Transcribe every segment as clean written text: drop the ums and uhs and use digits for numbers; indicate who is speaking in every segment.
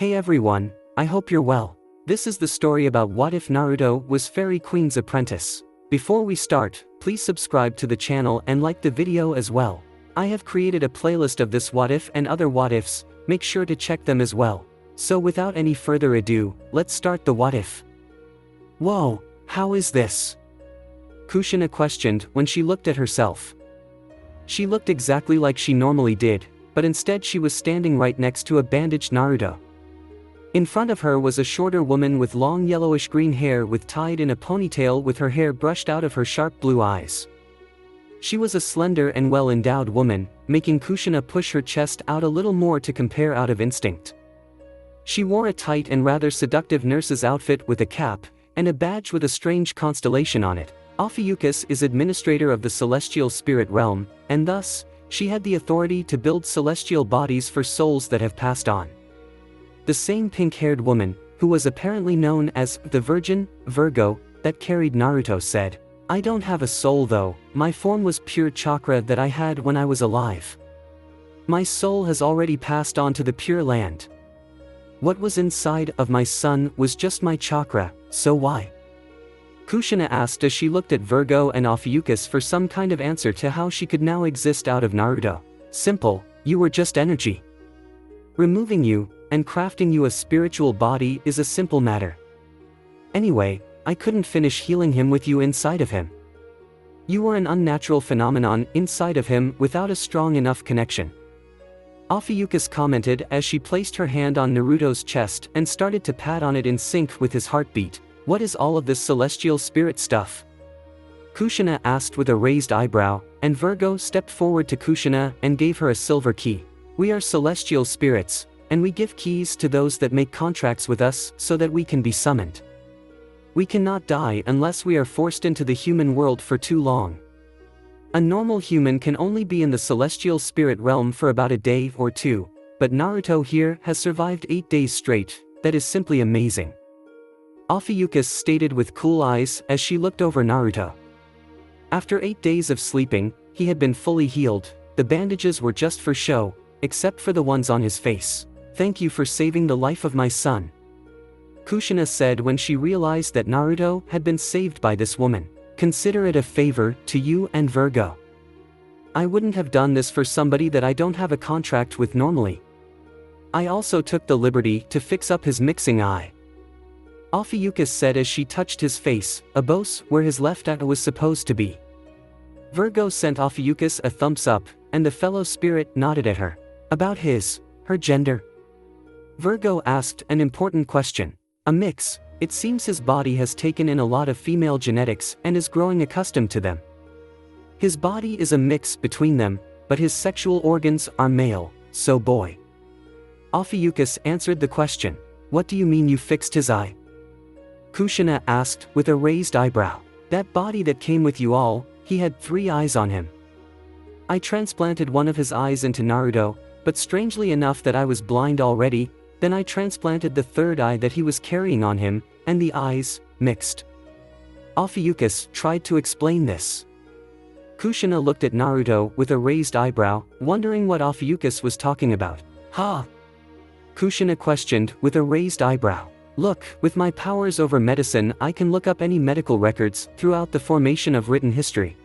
Speaker 1: Hey everyone, I hope you're well. This is the story about what if Naruto was Fairy Queen's apprentice. Before we start, please subscribe to the channel and like the video as well. I have created a playlist of this what if and other what ifs, make sure to check them as well. So without any further ado, let's start the what if. Whoa, how is this? Kushina questioned when she looked at herself. She looked exactly like she normally did, but instead she was standing right next to a bandaged Naruto. In front of her was a shorter woman with long yellowish-green hair tied in a ponytail with her hair brushed out of her sharp blue eyes. She was a slender and well-endowed woman, making Kushina push her chest out a little more to compare out of instinct. She wore a tight and rather seductive nurse's outfit with a cap, and a badge with a strange constellation on it. Ophiuchus is administrator of the celestial spirit realm, and thus, she had the authority to build celestial bodies for souls that have passed on. The same pink-haired woman, who was apparently known as the Virgin, Virgo, that carried Naruto said, "I don't have a soul though, my form was pure chakra that I had when I was alive. My soul has already passed on to the Pure Land. What was inside of my son was just my chakra, so why?" Kushina asked as she looked at Virgo and Ophiuchus for some kind of answer to how she could now exist out of Naruto. Simple, you were just energy. Removing you, and crafting you a spiritual body is a simple matter. Anyway, I couldn't finish healing him with you inside of him. You were an unnatural phenomenon inside of him without a strong enough connection. Ophiuchus commented as she placed her hand on Naruto's chest and started to pat on it in sync with his heartbeat. What is all of this celestial spirit stuff? Kushina asked with a raised eyebrow, and Virgo stepped forward to Kushina and gave her a silver key. We are celestial spirits, and we give keys to those that make contracts with us so that we can be summoned. We cannot die unless we are forced into the human world for too long. A normal human can only be in the celestial spirit realm for about a day or two, but Naruto here has survived 8 days straight. That is simply amazing. Ophiuchus stated with cool eyes as she looked over Naruto. After 8 days of sleeping, he had been fully healed. The bandages were just for show, except for the ones on his face. Thank you for saving the life of my son, Kushina said when she realized that Naruto had been saved by this woman. Consider it a favor to you and Virgo. I wouldn't have done this for somebody that I don't have a contract with normally. I also took the liberty to fix up his mixing eye, Ophiuchus said as she touched his face, above where his left eye was supposed to be. Virgo sent Ophiuchus a thumbs up, and the fellow spirit nodded at her. About her gender? Virgo asked an important question. A mix. It seems his body has taken in a lot of female genetics and is growing accustomed to them. His body is a mix between them, but his sexual organs are male, so boy. Ophiuchus answered the question. What do you mean you fixed his eye? Kushina asked with a raised eyebrow. That body that came with you all, he had 3 eyes on him. I transplanted one of his eyes into Naruto, but strangely enough that I was blind already, then I transplanted the 3rd eye that he was carrying on him, and the eyes mixed. Ophiuchus tried to explain this. Kushina looked at Naruto with a raised eyebrow, wondering what Ophiuchus was talking about. Ha! Kushina questioned with a raised eyebrow. Look, with my powers over medicine I can look up any medical records throughout the formation of written history,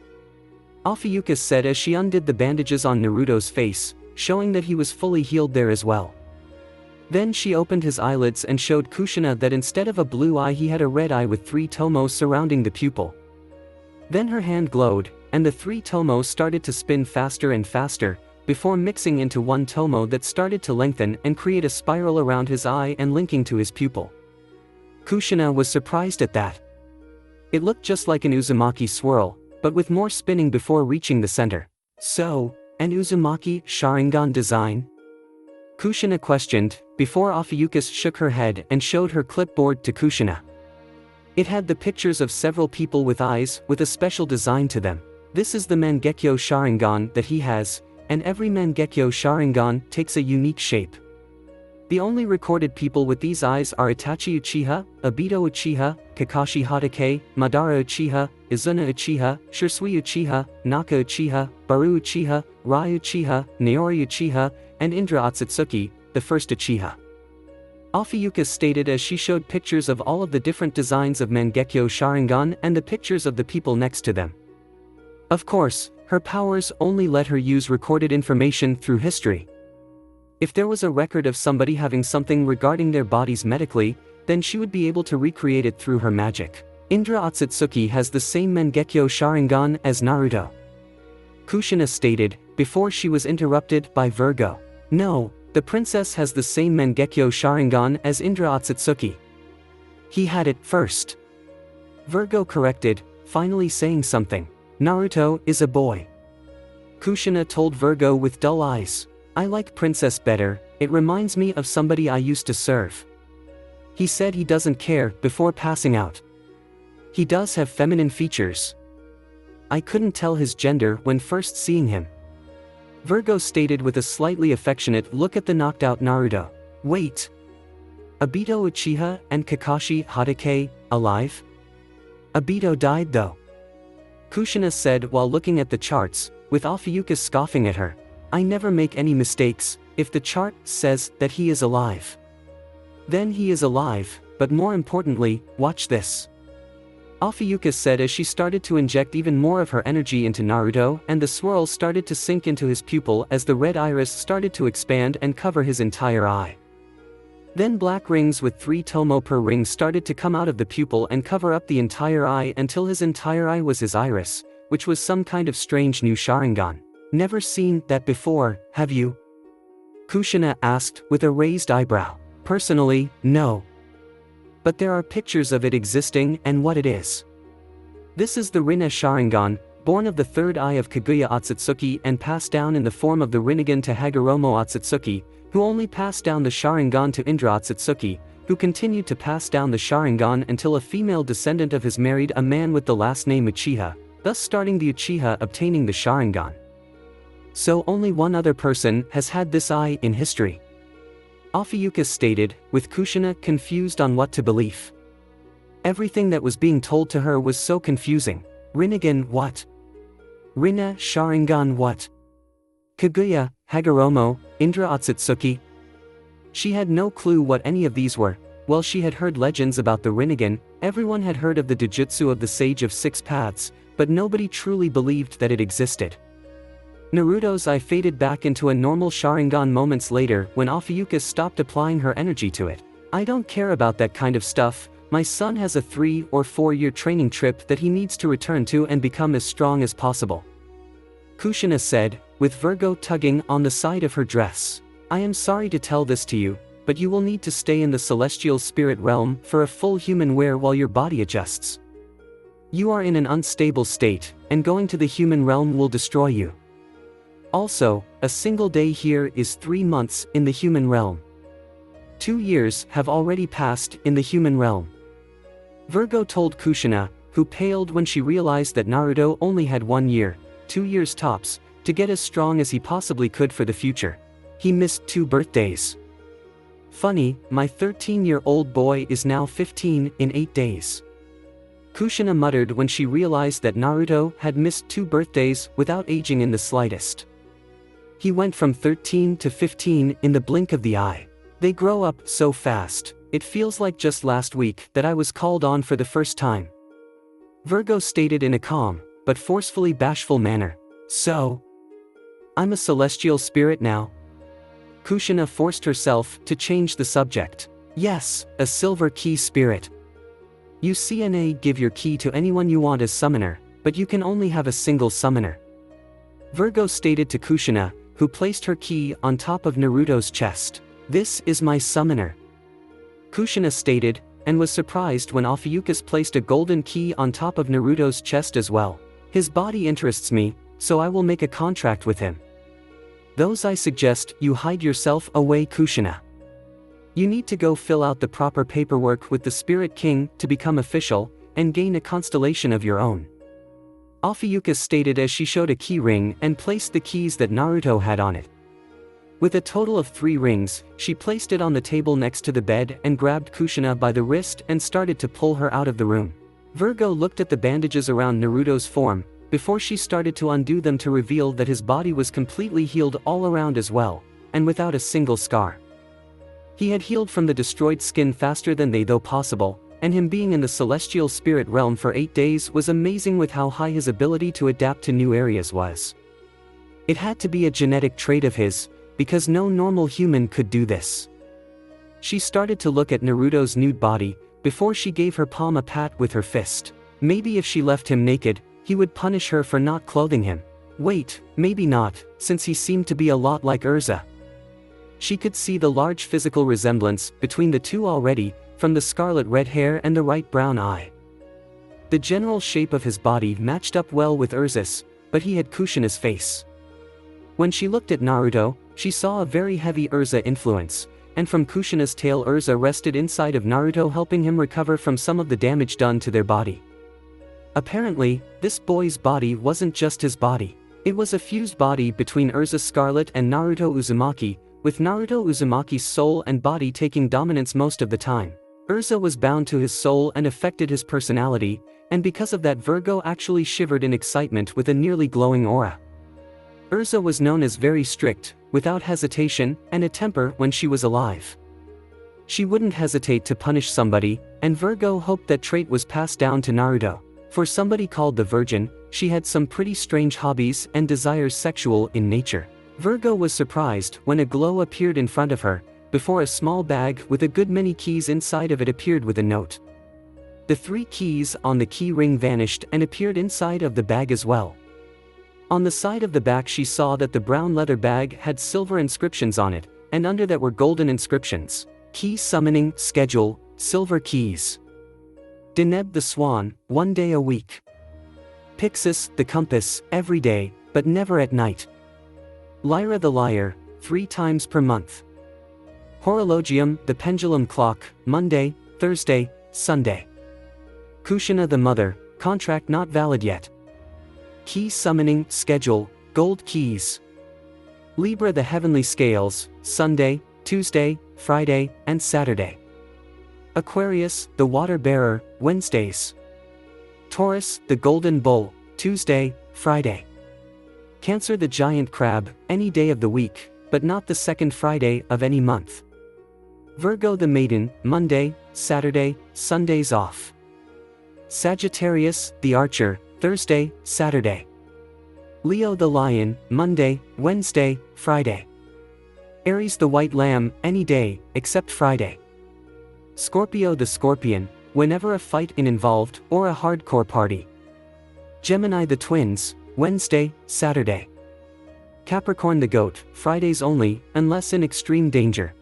Speaker 1: Ophiuchus said as she undid the bandages on Naruto's face, showing that he was fully healed there as well. Then she opened his eyelids and showed Kushina that instead of a blue eye he had a red eye with 3 tomos surrounding the pupil. Then her hand glowed, and the 3 tomos started to spin faster and faster, before mixing into 1 tomo that started to lengthen and create a spiral around his eye and linking to his pupil. Kushina was surprised at that. It looked just like an Uzumaki swirl, but with more spinning before reaching the center. So, an Uzumaki Sharingan design? Kushina questioned, before Ophiuchus shook her head and showed her clipboard to Kushina. It had the pictures of several people with eyes with a special design to them. This is the Mangekyo Sharingan that he has, and every Mangekyo Sharingan takes a unique shape. The only recorded people with these eyes are Itachi Uchiha, Obito Uchiha, Kakashi Hatake, Madara Uchiha, Izuna Uchiha, Shisui Uchiha, Naka Uchiha, Baru Uchiha, Rai Uchiha, Naori Uchiha, and Indra Otsutsuki, the first Uchiha. Afiyuka stated as she showed pictures of all of the different designs of Mangekyo Sharingan and the pictures of the people next to them. Of course, her powers only let her use recorded information through history. If there was a record of somebody having something regarding their bodies medically, then she would be able to recreate it through her magic. Indra Otsutsuki has the same Mangekyo Sharingan as Naruto. Kushina stated, before she was interrupted by Virgo. No, the princess has the same Mangekyo Sharingan as Indra Otsutsuki. He had it first. Virgo corrected, finally saying something. Naruto is a boy. Kushina told Virgo with dull eyes. I like princess better, it reminds me of somebody I used to serve. He said he doesn't care before passing out. He does have feminine features. I couldn't tell his gender when first seeing him. Virgo stated with a slightly affectionate look at the knocked out Naruto. Wait. Obito Uchiha and Kakashi Hatake, alive? Obito died though. Kushina said while looking at the charts, with Afiyuka scoffing at her. I never make any mistakes, if the chart says that he is alive. Then he is alive, but more importantly, watch this. Afiyuka said as she started to inject even more of her energy into Naruto and the swirl started to sink into his pupil as the red iris started to expand and cover his entire eye. Then black rings with 3 tomo per ring started to come out of the pupil and cover up the entire eye until his entire eye was his iris, which was some kind of strange new Sharingan. Never seen that before, have you? Kushina asked with a raised eyebrow. Personally, no. But there are pictures of it existing and what it is. This is the Rinne Sharingan, born of the third eye of Kaguya Otsutsuki and passed down in the form of the Rinnegan to Hagoromo Otsutsuki, who only passed down the Sharingan to Indra Otsutsuki, who continued to pass down the Sharingan until a female descendant of his married a man with the last name Uchiha, thus starting the Uchiha obtaining the Sharingan. So only one other person has had this eye in history. Afiyuka stated, with Kushina confused on what to believe. Everything that was being told to her was so confusing. Rinnegan what? Rinne Sharingan what? Kaguya, Hagoromo, Indra Otsutsuki? She had no clue what any of these were. While she had heard legends about the Rinnegan, everyone had heard of the Dojutsu of the Sage of Six Paths, but nobody truly believed that it existed. Naruto's eye faded back into a normal Sharingan moments later when Afiyuka stopped applying her energy to it. I don't care about that kind of stuff, my son has a 3 or 4 year training trip that he needs to return to and become as strong as possible. Kushina said, with Virgo tugging on the side of her dress. I am sorry to tell this to you, but you will need to stay in the celestial spirit realm for a full human wear while your body adjusts. You are in an unstable state, and going to the human realm will destroy you. Also, a single day here is 3 months in the human realm. 2 years have already passed in the human realm. Virgo told Kushina, who paled when she realized that Naruto only had 1 year, 2 years tops, to get as strong as he possibly could for the future. He missed 2 birthdays. Funny, my 13-year-old boy is now 15 in 8 days. Kushina muttered when she realized that Naruto had missed 2 birthdays without aging in the slightest. He went from 13 to 15 in the blink of the eye. They grow up so fast, it feels like just last week that I was called on for the first time. Virgo stated in a calm, but forcefully bashful manner. So? I'm a celestial spirit now? Kushina forced herself to change the subject. Yes, a silver key spirit. You CNA give your key to anyone you want as summoner, but you can only have a single summoner. Virgo stated to Kushina, who placed her key on top of Naruto's chest. This is my summoner. Kushina stated, and was surprised when Afiyuka placed a golden key on top of Naruto's chest as well. His body interests me, so I will make a contract with him. Those I suggest you hide yourself away, Kushina. You need to go fill out the proper paperwork with the Spirit King to become official, and gain a constellation of your own. Afiyuka stated as she showed a key ring and placed the keys that Naruto had on it. With a total of 3 rings, she placed it on the table next to the bed and grabbed Kushina by the wrist and started to pull her out of the room. Virgo looked at the bandages around Naruto's form, before she started to undo them to reveal that his body was completely healed all around as well, and without a single scar. He had healed from the destroyed skin faster than they though possible, and him being in the celestial spirit realm for 8 days was amazing with how high his ability to adapt to new areas was. It had to be a genetic trait of his, because no normal human could do this. She started to look at Naruto's nude body, before she gave her palm a pat with her fist. Maybe if she left him naked, he would punish her for not clothing him. Wait, maybe not, since he seemed to be a lot like Urza. She could see the large physical resemblance between the two already, from the scarlet red hair and the right brown eye. The general shape of his body matched up well with Urza's, but he had Kushina's face. When she looked at Naruto, she saw a very heavy Urza influence, and from Kushina's tail Urza rested inside of Naruto, helping him recover from some of the damage done to their body. Apparently, this boy's body wasn't just his body. It was a fused body between Urza Scarlet and Naruto Uzumaki, with Naruto Uzumaki's soul and body taking dominance most of the time. Urza was bound to his soul and affected his personality, and because of that Virgo actually shivered in excitement with a nearly glowing aura. Urza was known as very strict, without hesitation, and a temper when she was alive. She wouldn't hesitate to punish somebody, and Virgo hoped that trait was passed down to Naruto. For somebody called the Virgin, she had some pretty strange hobbies and desires sexual in nature. Virgo was surprised when a glow appeared in front of her, before a small bag with a good many keys inside of it appeared with a note. The 3 keys on the key ring vanished and appeared inside of the bag as well. On the side of the back she saw that the brown leather bag had silver inscriptions on it, and under that were golden inscriptions. Key summoning, schedule, silver keys. Deneb the swan, 1 day a week. Pixis, the compass, every day, but never at night. Lyra the lyre, 3 times per month. Horologium, the pendulum clock, Monday, Thursday, Sunday. Kushina the mother, contract not valid yet. Key summoning, schedule, gold keys. Libra the heavenly scales, Sunday, Tuesday, Friday, and Saturday. Aquarius, the water bearer, Wednesdays. Taurus, the golden bull, Tuesday, Friday. Cancer the giant crab, any day of the week, but not the second Friday of any month. Virgo the maiden, Monday, Saturday, Sundays off. Sagittarius, the archer, Thursday, Saturday. Leo the lion, Monday, Wednesday, Friday. Aries the white lamb, any day, except Friday. Scorpio the scorpion, whenever a fight is involved, or a hardcore party. Gemini the twins, Wednesday, Saturday. Capricorn the goat, Fridays only, unless in extreme danger.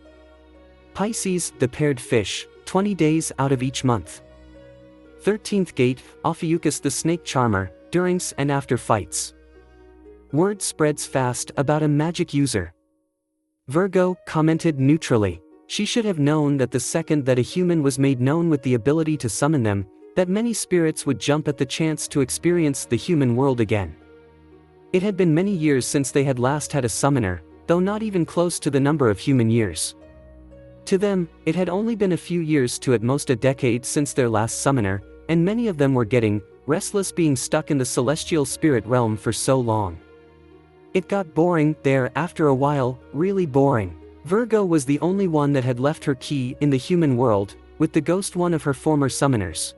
Speaker 1: Pisces, the paired fish, 20 days out of each month. 13th gate, Ophiuchus the snake charmer, during and after fights. Word spreads fast about a magic user. Virgo commented neutrally. She should have known that the second that a human was made known with the ability to summon them, that many spirits would jump at the chance to experience the human world again. It had been many years since they had last had a summoner, though not even close to the number of human years. To them, it had only been a few years to at most a decade since their last summoner, and many of them were getting restless being stuck in the celestial spirit realm for so long. It got boring there after a while, really boring. Virgo was the only one that had left her key in the human world, with the ghost one of her former summoners.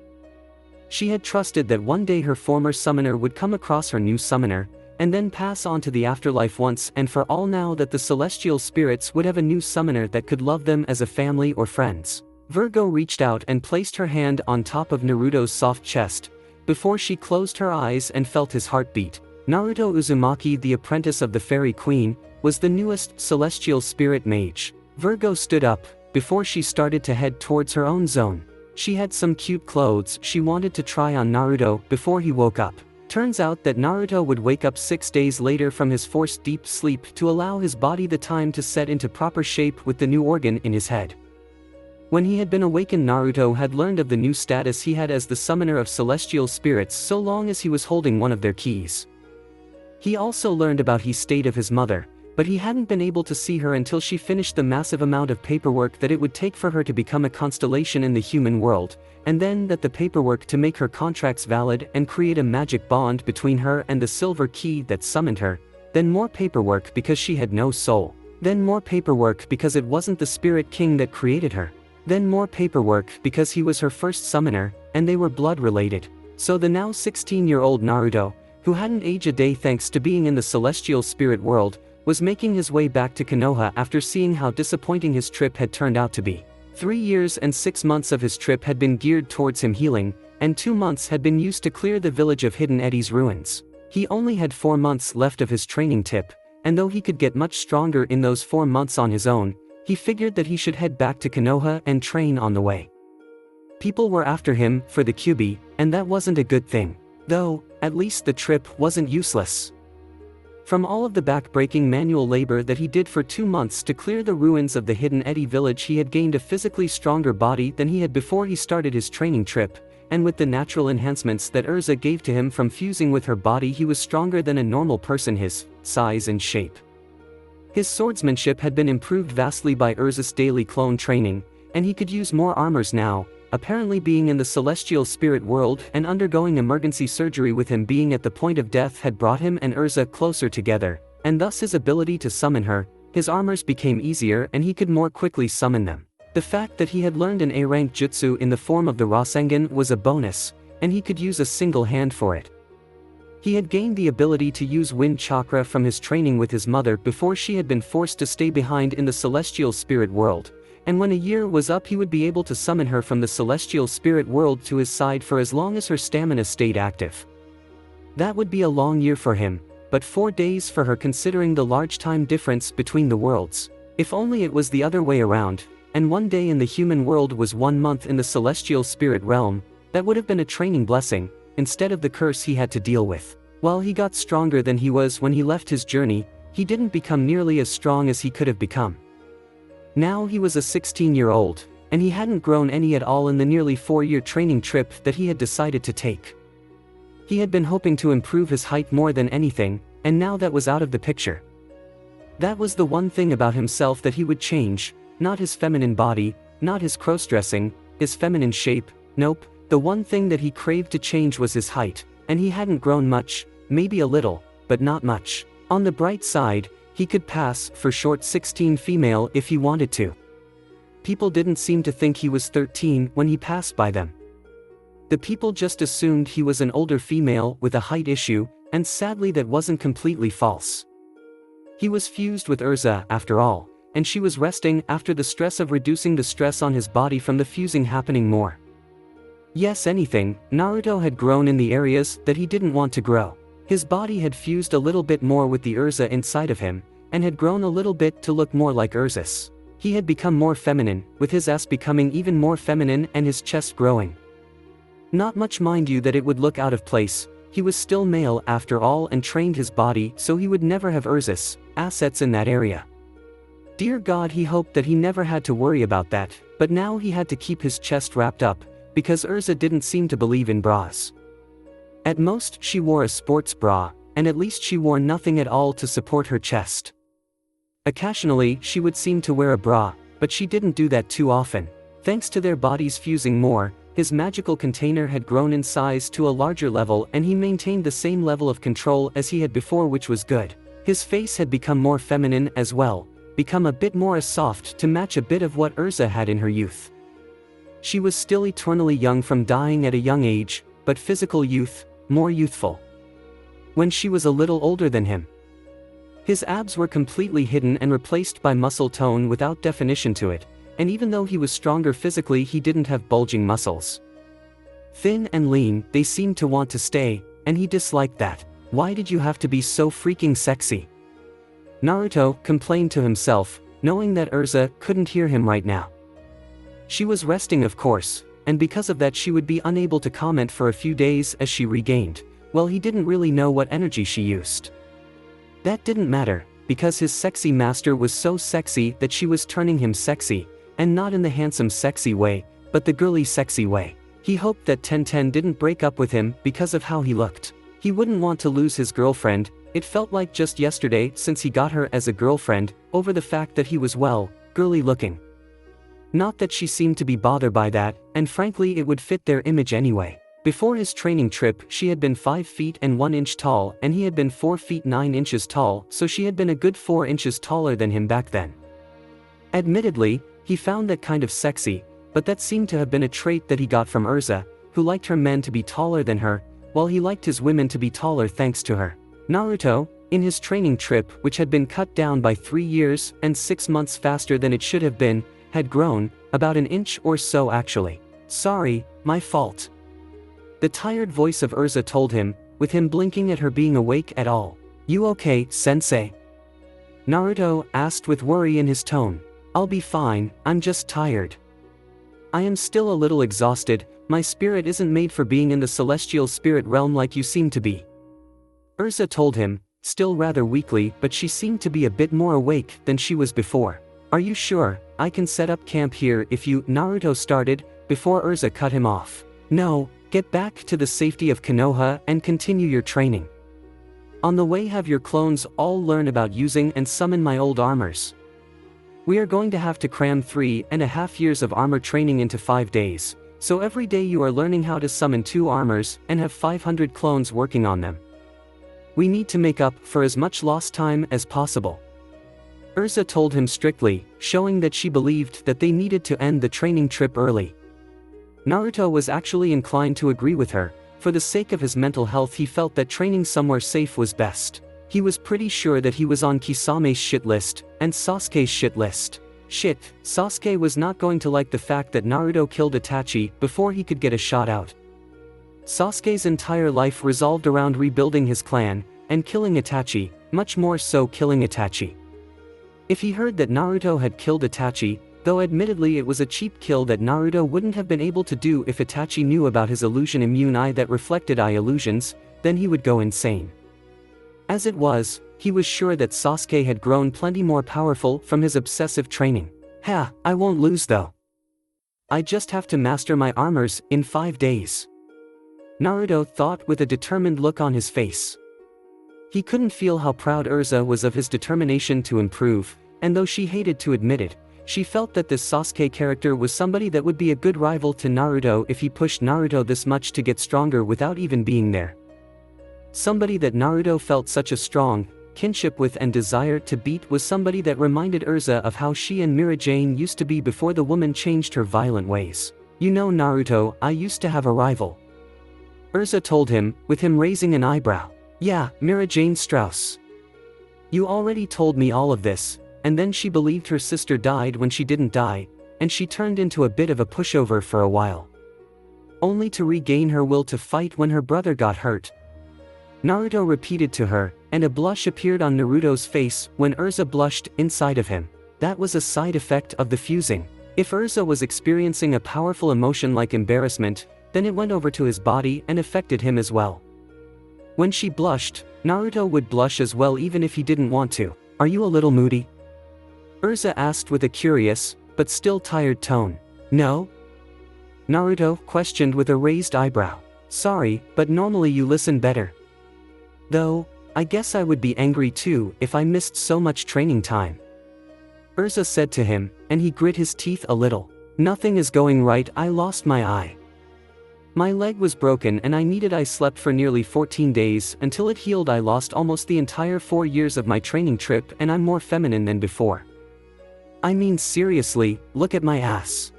Speaker 1: She had trusted that one day her former summoner would come across her new summoner, and then pass on to the afterlife once and for all, now that the celestial spirits would have a new summoner that could love them as a family or friends. Virgo reached out and placed her hand on top of Naruto's soft chest, before she closed her eyes and felt his heartbeat. Naruto Uzumaki, the apprentice of the Fairy Queen, was the newest celestial spirit mage. Virgo stood up, before she started to head towards her own zone. She had some cute clothes she wanted to try on Naruto before he woke up. Turns out that Naruto would wake up 6 days later from his forced deep sleep to allow his body the time to set into proper shape with the new organ in his head. When he had been awakened, Naruto had learned of the new status he had as the summoner of celestial spirits so long as he was holding one of their keys. He also learned about the state of his mother, but he hadn't been able to see her until she finished the massive amount of paperwork that it would take for her to become a constellation in the human world, and then that the paperwork to make her contracts valid and create a magic bond between her and the silver key that summoned her, then more paperwork because she had no soul. Then more paperwork because it wasn't the Spirit King that created her. Then more paperwork because he was her first summoner, and they were blood related. So the now 16-year-old Naruto, who hadn't aged a day thanks to being in the celestial spirit world, was making his way back to Konoha after seeing how disappointing his trip had turned out to be. 3 years and 6 months of his trip had been geared towards him healing, and 2 months had been used to clear the village of Hidden Eddie's ruins. He only had 4 months left of his training tip, and though he could get much stronger in those 4 months on his own, he figured that he should head back to Konoha and train on the way. People were after him for the Kyuubi, and that wasn't a good thing. Though, at least the trip wasn't useless. From all of the back-breaking manual labor that he did for 2 months to clear the ruins of the Hidden Eddie village, he had gained a physically stronger body than he had before he started his training trip, and with the natural enhancements that Urza gave to him from fusing with her body, he was stronger than a normal person his size and shape. His swordsmanship had been improved vastly by Urza's daily clone training, and he could use more armors now, apparently being in the celestial spirit world and undergoing emergency surgery with him being at the point of death had brought him and Urza closer together, and thus his ability to summon her, his armors became easier and he could more quickly summon them. The fact that he had learned an A-rank jutsu in the form of the Rasengan was a bonus, and he could use a single hand for it. He had gained the ability to use wind chakra from his training with his mother before she had been forced to stay behind in the celestial spirit world, and when a year was up he would be able to summon her from the celestial spirit world to his side for as long as her stamina stayed active. That would be a long year for him, but 4 days for her considering the large time difference between the worlds. If only it was the other way around, and 1 day in the human world was 1 month in the celestial spirit realm, that would have been a training blessing, instead of the curse he had to deal with. While he got stronger than he was when he left his journey, he didn't become nearly as strong as he could have become. Now he was a 16-year-old, and he hadn't grown any at all in the nearly 4-year training trip that he had decided to take. He had been hoping to improve his height more than anything, and now that was out of the picture. That was the one thing about himself that he would change, not his feminine body, not his cross-dressing, his feminine shape, nope, the one thing that he craved to change was his height, and he hadn't grown much, maybe a little, but not much. On the bright side, he could pass for short 16 female if he wanted to. People didn't seem to think he was 13 when he passed by them. The people just assumed he was an older female with a height issue, and sadly that wasn't completely false. He was fused with Urza after all, and she was resting after the stress of reducing the stress on his body from the fusing happening more. Yes, anything, Naruto had grown in the areas that he didn't want to grow. His body had fused a little bit more with the Urza inside of him, and had grown a little bit to look more like Urza's. He had become more feminine, with his ass becoming even more feminine and his chest growing. Not much, mind you, that it would look out of place. He was still male after all and trained his body so he would never have Urza's assets in that area. Dear God, he hoped that he never had to worry about that, but now he had to keep his chest wrapped up, because Urza didn't seem to believe in bras. At most she wore a sports bra, and at least she wore nothing at all to support her chest. Occasionally she would seem to wear a bra, but she didn't do that too often. Thanks to their bodies fusing more, his magical container had grown in size to a larger level and he maintained the same level of control as he had before, which was good. His face had become more feminine as well, become a bit more soft to match a bit of what Urza had in her youth. She was still eternally young from dying at a young age, but physical youth, more youthful. When she was a little older than him. His abs were completely hidden and replaced by muscle tone without definition to it, and even though he was stronger physically he didn't have bulging muscles. Thin and lean, they seemed to want to stay, and he disliked that. Why did you have to be so freaking sexy? Naruto complained to himself, knowing that Urza couldn't hear him right now. She was resting, of course, and because of that she would be unable to comment for a few days as she regained. Well, he didn't really know what energy she used. That didn't matter, because his sexy master was so sexy that she was turning him sexy, and not in the handsome sexy way, but the girly sexy way. He hoped that Tenten didn't break up with him because of how he looked. He wouldn't want to lose his girlfriend. It felt like just yesterday since he got her as a girlfriend, over the fact that he was, well, girly looking. Not that she seemed to be bothered by that, and frankly it would fit their image anyway. Before his training trip, she had been 5 feet and 1 inch tall, and he had been 4 feet 9 inches tall, so she had been a good 4 inches taller than him back then. Admittedly, he found that kind of sexy, but that seemed to have been a trait that he got from Urza, who liked her men to be taller than her, while he liked his women to be taller thanks to her. Naruto, in his training trip, which had been cut down by 3 years and 6 months faster than it should have been, had grown, about an inch or so actually. Sorry, my fault. The tired voice of Urza told him, with him blinking at her being awake at all. You okay, sensei? Naruto asked with worry in his tone. I'll be fine, I'm just tired. I am still a little exhausted, my spirit isn't made for being in the celestial spirit realm like you seem to be. Urza told him, still rather weakly, but she seemed to be a bit more awake than she was before. Are you sure I can set up camp here if you, Naruto started, before Urza cut him off. No, get back to the safety of Konoha and continue your training. On the way have your clones all learn about using and summon my old armors. We are going to have to cram 3.5 years of armor training into 5 days, so every day you are learning how to summon 2 armors and have 500 clones working on them. We need to make up for as much lost time as possible. Urza told him strictly, showing that she believed that they needed to end the training trip early. Naruto was actually inclined to agree with her. For the sake of his mental health, he felt that training somewhere safe was best. He was pretty sure that he was on Kisame's shit list, and Sasuke's shit list. Shit, Sasuke was not going to like the fact that Naruto killed Itachi before he could get a shot out. Sasuke's entire life revolved around rebuilding his clan, and killing Itachi, much more so killing Itachi. If he heard that Naruto had killed Itachi, though admittedly it was a cheap kill that Naruto wouldn't have been able to do if Itachi knew about his illusion immune eye that reflected eye illusions, then he would go insane. As it was, he was sure that Sasuke had grown plenty more powerful from his obsessive training. Ha, I won't lose though. I just have to master my armors in 5 days. Naruto thought with a determined look on his face. He couldn't feel how proud Urza was of his determination to improve, and though she hated to admit it, she felt that this Sasuke character was somebody that would be a good rival to Naruto if he pushed Naruto this much to get stronger without even being there. Somebody that Naruto felt such a strong kinship with and desire to beat was somebody that reminded Urza of how she and Mira Jane used to be before the woman changed her violent ways. You know Naruto, I used to have a rival. Urza told him, with him raising an eyebrow. Yeah, Mira Jane Strauss. You already told me all of this. And then she believed her sister died when she didn't die, and she turned into a bit of a pushover for a while. Only to regain her will to fight when her brother got hurt. Naruto repeated to her, and a blush appeared on Naruto's face when Urza blushed inside of him. That was a side effect of the fusing. If Urza was experiencing a powerful emotion like embarrassment, then it went over to his body and affected him as well. When she blushed, Naruto would blush as well even if he didn't want to. Are you a little moody? Urza asked with a curious, but still tired tone. No? Naruto questioned with a raised eyebrow. Sorry, but normally you listen better. Though, I guess I would be angry too if I missed so much training time. Urza said to him, and he grit his teeth a little. Nothing is going right, I lost my eye. My leg was broken and I slept for nearly 14 days until it healed. I lost almost the entire 4 years of my training trip and I'm more feminine than before. I mean seriously, look at my ass.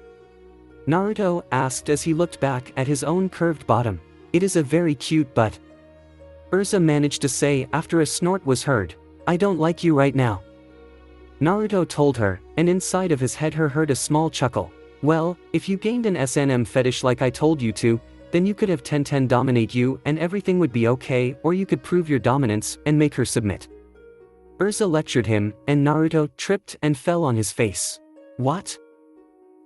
Speaker 1: Naruto asked as he looked back at his own curved bottom. It is a very cute butt. Urza managed to say after a snort was heard. I don't like you right now. Naruto told her, and inside of his head heard a small chuckle. Well, if you gained an SNM fetish like I told you to, then you could have 10-10 dominate you and everything would be okay, or you could prove your dominance and make her submit. Urza lectured him, and Naruto tripped and fell on his face. What?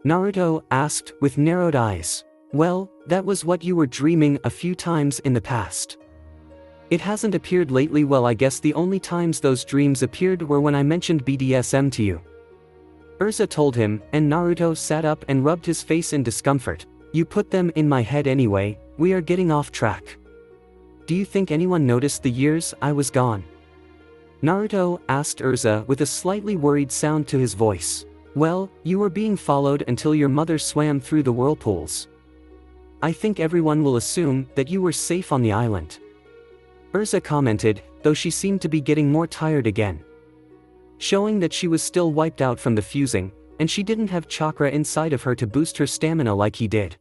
Speaker 1: Naruto asked with narrowed eyes. Well, that was what you were dreaming a few times in the past. It hasn't appeared lately. Well, I guess the only times those dreams appeared were when I mentioned BDSM to you. Urza told him, and Naruto sat up and rubbed his face in discomfort. You put them in my head anyway, we are getting off track. Do you think anyone noticed the years I was gone? Naruto asked Urza with a slightly worried sound to his voice. Well, you were being followed until your mother swam through the whirlpools. I think everyone will assume that you were safe on the island. Urza commented, though she seemed to be getting more tired again, showing that she was still wiped out from the fusing, and she didn't have chakra inside of her to boost her stamina like he did.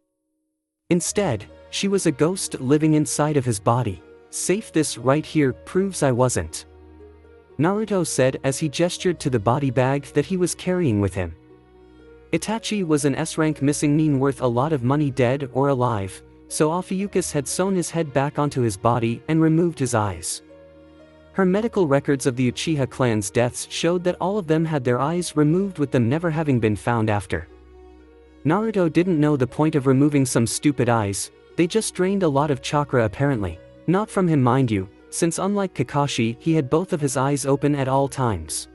Speaker 1: Instead, she was a ghost living inside of his body. Safe. This right here proves I wasn't, Naruto said as he gestured to the body bag that he was carrying with him. Itachi was an S-rank missing nin worth a lot of money dead or alive, so Ophiuchus had sewn his head back onto his body and removed his eyes. Her medical records of the Uchiha clan's deaths showed that all of them had their eyes removed, with them never having been found after. Naruto didn't know the point of removing some stupid eyes, they just drained a lot of chakra apparently. Not from him, mind you, since unlike Kakashi he had both of his eyes open at all times.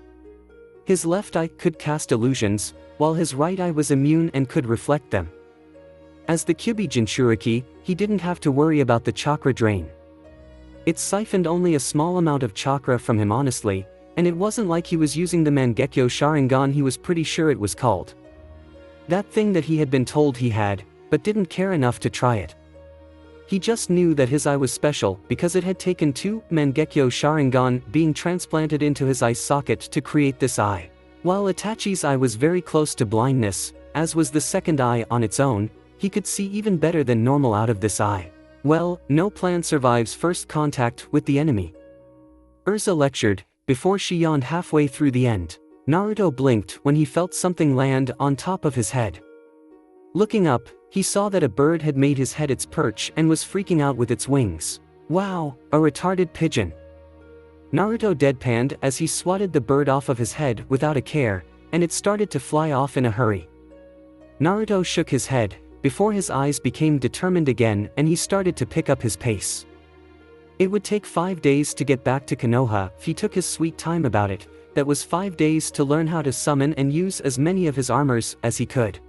Speaker 1: His left eye could cast illusions, while his right eye was immune and could reflect them. As the Kyuubi Jinchuriki, he didn't have to worry about the chakra drain. It siphoned only a small amount of chakra from him honestly, and it wasn't like he was using the Mangekyo Sharingan he was pretty sure it was called. That thing that he had been told he had, but didn't care enough to try it. He just knew that his eye was special because it had taken 2 Mangekyo Sharingan being transplanted into his eye socket to create this eye. While Itachi's eye was very close to blindness, as was the second eye on its own, he could see even better than normal out of this eye. Well, no plan survives first contact with the enemy, Urza lectured, before she yawned halfway through the end. Naruto blinked when he felt something land on top of his head. Looking up, he saw that a bird had made his head its perch and was freaking out with its wings. Wow, a retarded pigeon. Naruto deadpanned as he swatted the bird off of his head without a care, and it started to fly off in a hurry. Naruto shook his head, before his eyes became determined again and he started to pick up his pace. It would take 5 days to get back to Konoha if he took his sweet time about it. That was 5 days to learn how to summon and use as many of his armors as he could.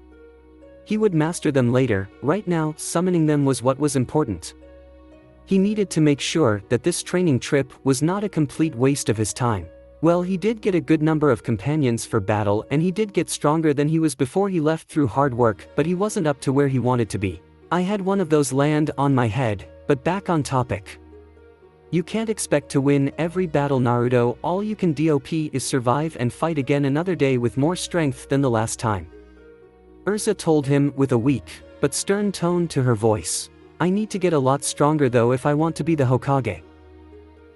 Speaker 1: He would master them later, right now summoning them was what was important. He needed to make sure that this training trip was not a complete waste of his time. Well, he did get a good number of companions for battle and he did get stronger than he was before he left through hard work, but he wasn't up to where he wanted to be. I had one of those land on my head, but back on topic. You can't expect to win every battle, Naruto. All you can do is survive and fight again another day with more strength than the last time, Urza told him with a weak, but stern tone to her voice. I need to get a lot stronger though if I want to be the Hokage.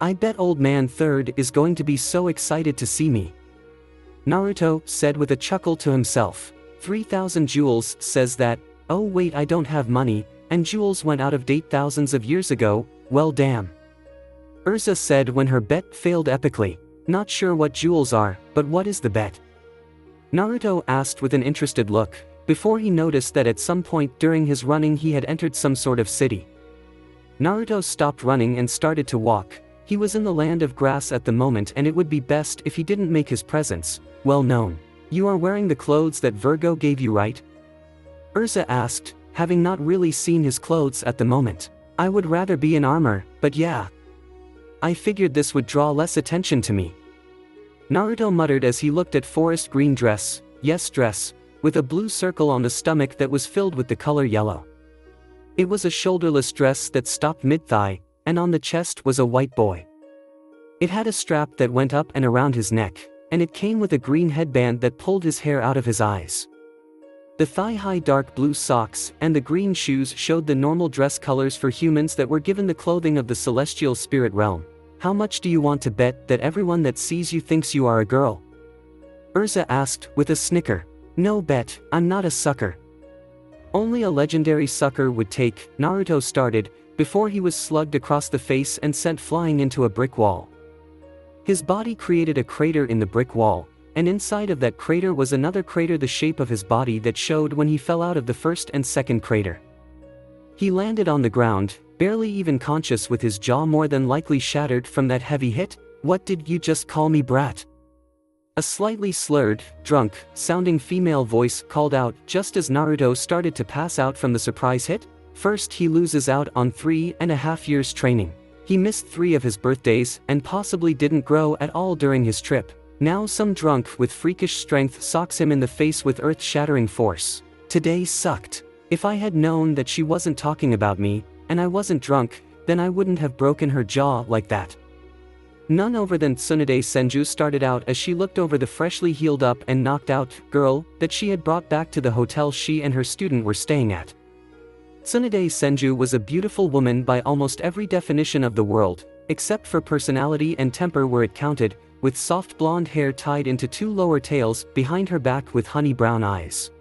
Speaker 1: I bet old man Third is going to be so excited to see me, Naruto said with a chuckle to himself. 3,000 jewels says that. Oh wait, I don't have money, and jewels went out of date thousands of years ago. Well damn, Urza said when her bet failed epically. Not sure what jewels are, but what is the bet? Naruto asked with an interested look, before he noticed that at some point during his running he had entered some sort of city. Naruto stopped running and started to walk. He was in the land of grass at the moment and it would be best if he didn't make his presence well known. You are wearing the clothes that Virgo gave you, right? Urza asked, having not really seen his clothes at the moment. I would rather be in armor, but yeah. I figured this would draw less attention to me, Naruto muttered as he looked at forest green dress, yes dress, with a blue circle on the stomach that was filled with the color yellow. It was a shoulderless dress that stopped mid-thigh, and on the chest was a white boy. It had a strap that went up and around his neck, and it came with a green headband that pulled his hair out of his eyes. The thigh-high dark blue socks and the green shoes showed the normal dress colors for humans that were given the clothing of the celestial spirit realm. How much do you want to bet that everyone that sees you thinks you are a girl? Urza asked with a snicker. No bet, I'm not a sucker. Only a legendary sucker would take, Naruto started, before he was slugged across the face and sent flying into a brick wall. His body created a crater in the brick wall, and inside of that crater was another crater the shape of his body that showed when he fell out of the first and second crater. He landed on the ground, barely even conscious, with his jaw more than likely shattered from that heavy hit. What did you just call me, brat? A slightly slurred, drunk-sounding female voice called out just as Naruto started to pass out from the surprise hit. First, he loses out on 3.5 years training. He missed 3 of his birthdays and possibly didn't grow at all during his trip. Now some drunk with freakish strength socks him in the face with earth-shattering force. Today sucked. If I had known that she wasn't talking about me, and I wasn't drunk, then I wouldn't have broken her jaw like that. None other than Tsunade Senju started out as she looked over the freshly healed up and knocked out girl that she had brought back to the hotel she and her student were staying at. Tsunade Senju was a beautiful woman by almost every definition of the world, except for personality and temper where it counted, with soft blonde hair tied into two lower tails behind her back with honey brown eyes.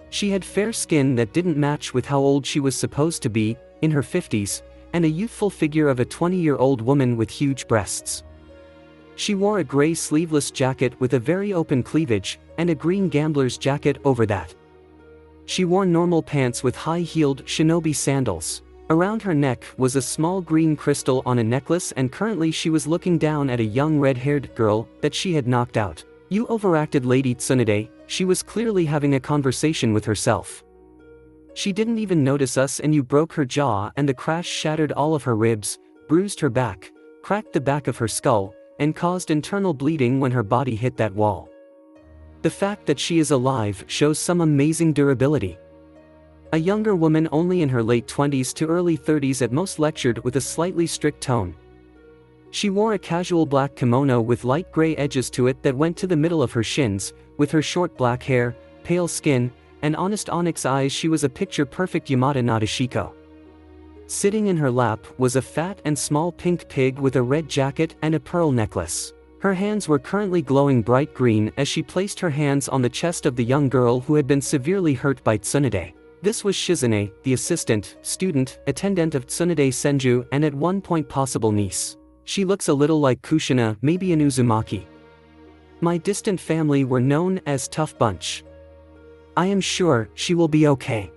Speaker 1: She had fair skin that didn't match with how old she was supposed to be, in her 50s, and a youthful figure of a 20-year-old woman with huge breasts. She wore a gray sleeveless jacket with a very open cleavage, and a green gambler's jacket over that. She wore normal pants with high-heeled shinobi sandals. Around her neck was a small green crystal on a necklace, and currently she was looking down at a young red-haired girl that she had knocked out. "You overacted, Lady Tsunade," she was clearly having a conversation with herself. "She didn't even notice us and you broke her jaw, and the crash shattered all of her ribs, bruised her back, cracked the back of her skull, and caused internal bleeding when her body hit that wall. The fact that she is alive shows some amazing durability." A younger woman only in her late 20s to early 30s at most lectured with a slightly strict tone. She wore a casual black kimono with light gray edges to it that went to the middle of her shins. With her short black hair, pale skin, and honest onyx eyes, she was a picture-perfect Yamada Nadeshiko. Sitting in her lap was a fat and small pink pig with a red jacket and a pearl necklace. Her hands were currently glowing bright green as she placed her hands on the chest of the young girl who had been severely hurt by Tsunade. This was Shizune, the assistant, student, attendant of Tsunade Senju and at one point possible niece. "She looks a little like Kushina, maybe an Uzumaki. My distant family were known as Tough Bunch. I am sure she will be okay."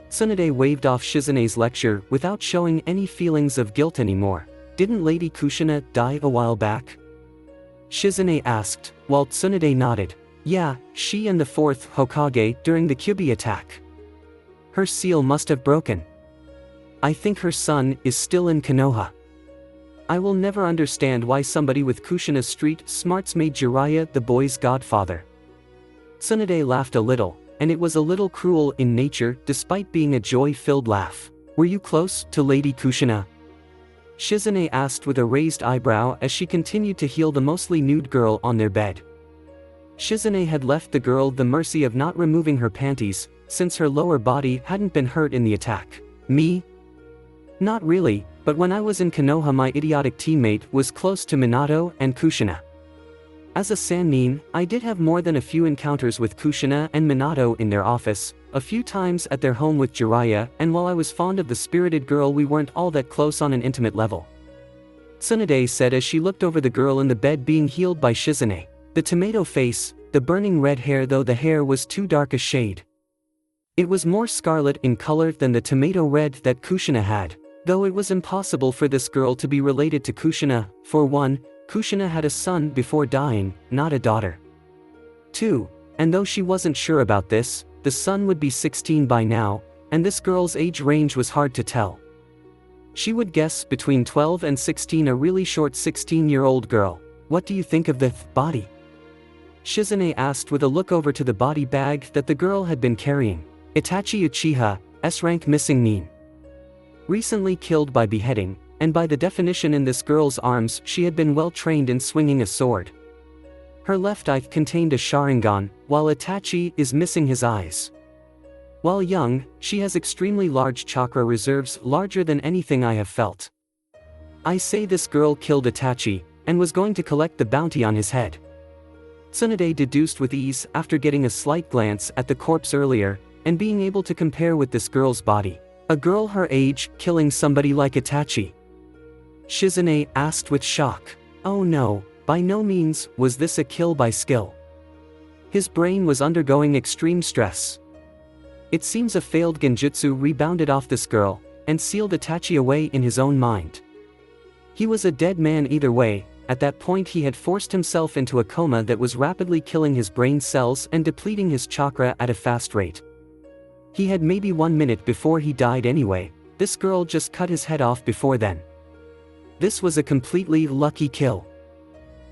Speaker 1: Tsunade waved off Shizune's lecture without showing any feelings of guilt anymore. "Didn't Lady Kushina die a while back?" Shizune asked, while Tsunade nodded. "Yeah, she and the fourth Hokage during the Kyuubi attack. Her seal must have broken. I think her son is still in Konoha. I will never understand why somebody with Kushina's street smarts made Jiraiya the boy's godfather." Tsunade laughed a little, and it was a little cruel in nature despite being a joy-filled laugh. "Were you close to Lady Kushina?" Shizune asked with a raised eyebrow as she continued to heal the mostly nude girl on their bed. Shizune had left the girl the mercy of not removing her panties, since her lower body hadn't been hurt in the attack. "Me? Not really, but when I was in Konoha my idiotic teammate was close to Minato and Kushina. As a Sannin, I did have more than a few encounters with Kushina and Minato in their office, a few times at their home with Jiraiya, and while I was fond of the spirited girl we weren't all that close on an intimate level," Tsunade said as she looked over the girl in the bed being healed by Shizune. The tomato face, the burning red hair, though the hair was too dark a shade. It was more scarlet in color than the tomato red that Kushina had, though it was impossible for this girl to be related to Kushina. For one, Kushina had a son before dying, not a daughter. 2. And though she wasn't sure about this, the son would be 16 by now, and this girl's age range was hard to tell. She would guess between 12 and 16, a really short 16-year-old girl. "What do you think of the body?" Shizune asked with a look over to the body bag that the girl had been carrying. "Itachi Uchiha, S-rank missing nin. Recently killed by beheading, and by the definition in this girl's arms she had been well trained in swinging a sword. Her left eye contained a Sharingan, while Itachi is missing his eyes. While young, she has extremely large chakra reserves, larger than anything I have felt. I say this girl killed Itachi, and was going to collect the bounty on his head." Tsunade deduced with ease after getting a slight glance at the corpse earlier, and being able to compare with this girl's body. A girl her age killing somebody like Itachi? Shizune asked with shock. Oh no, by no means was this a kill by skill. His brain was undergoing extreme stress. It seems a failed genjutsu rebounded off this girl, and sealed Itachi away in his own mind. He was a dead man either way. At that point he had forced himself into a coma that was rapidly killing his brain cells and depleting his chakra at a fast rate. He had maybe 1 minute before he died anyway. This girl just cut his head off before then. This was a completely lucky kill.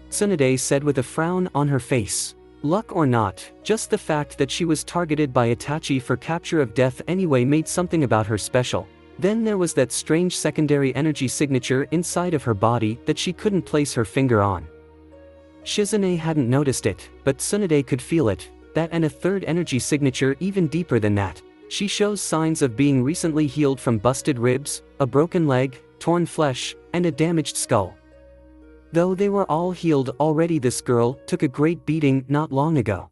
Speaker 1: Tsunade said with a frown on her face. Luck or not, just the fact that she was targeted by Itachi for capture of death anyway made something about her special. Then there was that strange secondary energy signature inside of her body that she couldn't place her finger on. Shizune hadn't noticed it, but Tsunade could feel it, that and a third energy signature even deeper than that. She shows signs of being recently healed from busted ribs, a broken leg, torn flesh, and a damaged skull. Though they were all healed already, this girl took a great beating not long ago.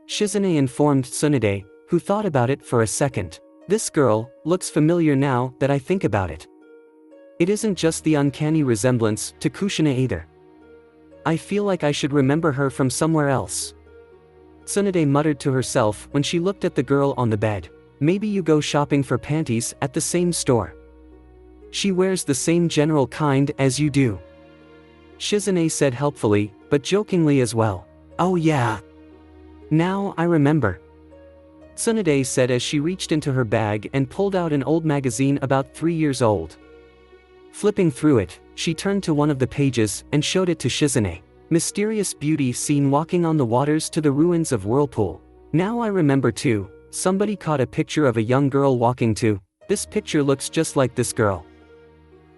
Speaker 1: Shizune informed Tsunade, who thought about it for a second. This girl looks familiar now that I think about it. It isn't just the uncanny resemblance to Kushina either. I feel like I should remember her from somewhere else. Tsunade muttered to herself when she looked at the girl on the bed. Maybe you go shopping for panties at the same store. She wears the same general kind as you do. Shizune said helpfully, but jokingly as well. Oh yeah. Now I remember. Tsunade said as she reached into her bag and pulled out an old magazine about 3 years old. Flipping through it, she turned to one of the pages and showed it to Shizune. Mysterious beauty seen walking on the waters to the ruins of Whirlpool. Now I remember too, somebody caught a picture of a young girl walking too. This picture looks just like this girl.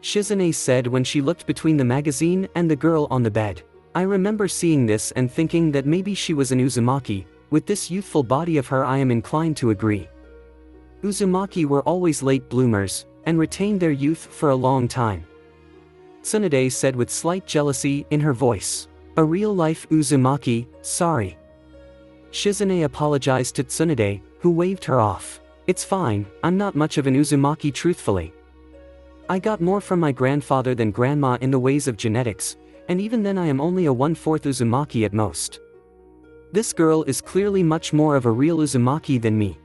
Speaker 1: Shizune said when she looked between the magazine and the girl on the bed. I remember seeing this and thinking that maybe she was an Uzumaki. With this youthful body of her, I am inclined to agree. Uzumaki were always late bloomers, and retained their youth for a long time. Tsunade said with slight jealousy in her voice. A real-life Uzumaki, sorry. Shizune apologized to Tsunade, who waved her off. It's fine, I'm not much of an Uzumaki truthfully. I got more from my grandfather than grandma in the ways of genetics, and even then I am only a 1/4 Uzumaki at most. This girl is clearly much more of a real Uzumaki than me.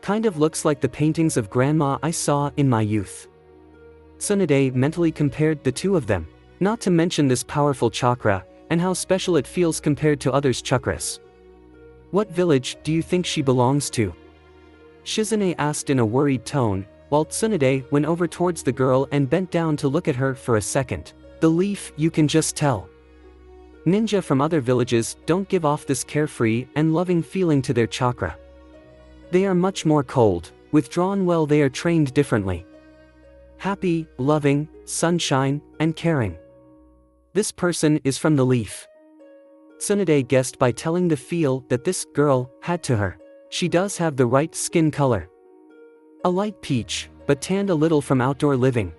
Speaker 1: Kind of looks like the paintings of grandma I saw in my youth. Tsunade mentally compared the two of them, not to mention this powerful chakra, and how special it feels compared to others' chakras. What village do you think she belongs to? Shizune asked in a worried tone, while Tsunade went over towards the girl and bent down to look at her for a second. The leaf, you can just tell. Ninja from other villages don't give off this carefree and loving feeling to their chakra. They are much more cold, withdrawn. Well, they are trained differently. Happy, loving, sunshine, and caring. This person is from the leaf. Tsunade guessed by telling the feel that this girl had to her. She does have the right skin color. A light peach, but tanned a little from outdoor living.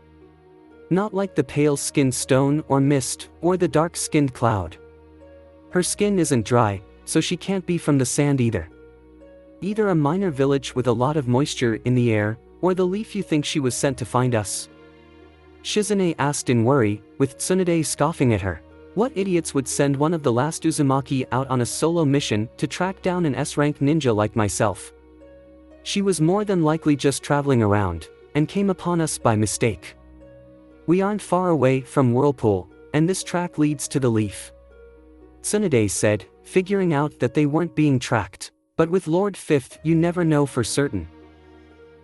Speaker 1: Not like the pale-skinned stone or mist, or the dark-skinned cloud. Her skin isn't dry, so she can't be from the sand either. Either a minor village with a lot of moisture in the air, or the leaf you think she was sent to find us. Shizune asked in worry, with Tsunade scoffing at her. What idiots would send one of the last Uzumaki out on a solo mission to track down an S-rank ninja like myself? She was more than likely just traveling around, and came upon us by mistake. We aren't far away from Whirlpool, and this track leads to the leaf. Tsunade said, figuring out that they weren't being tracked. But with Lord Fifth you never know for certain.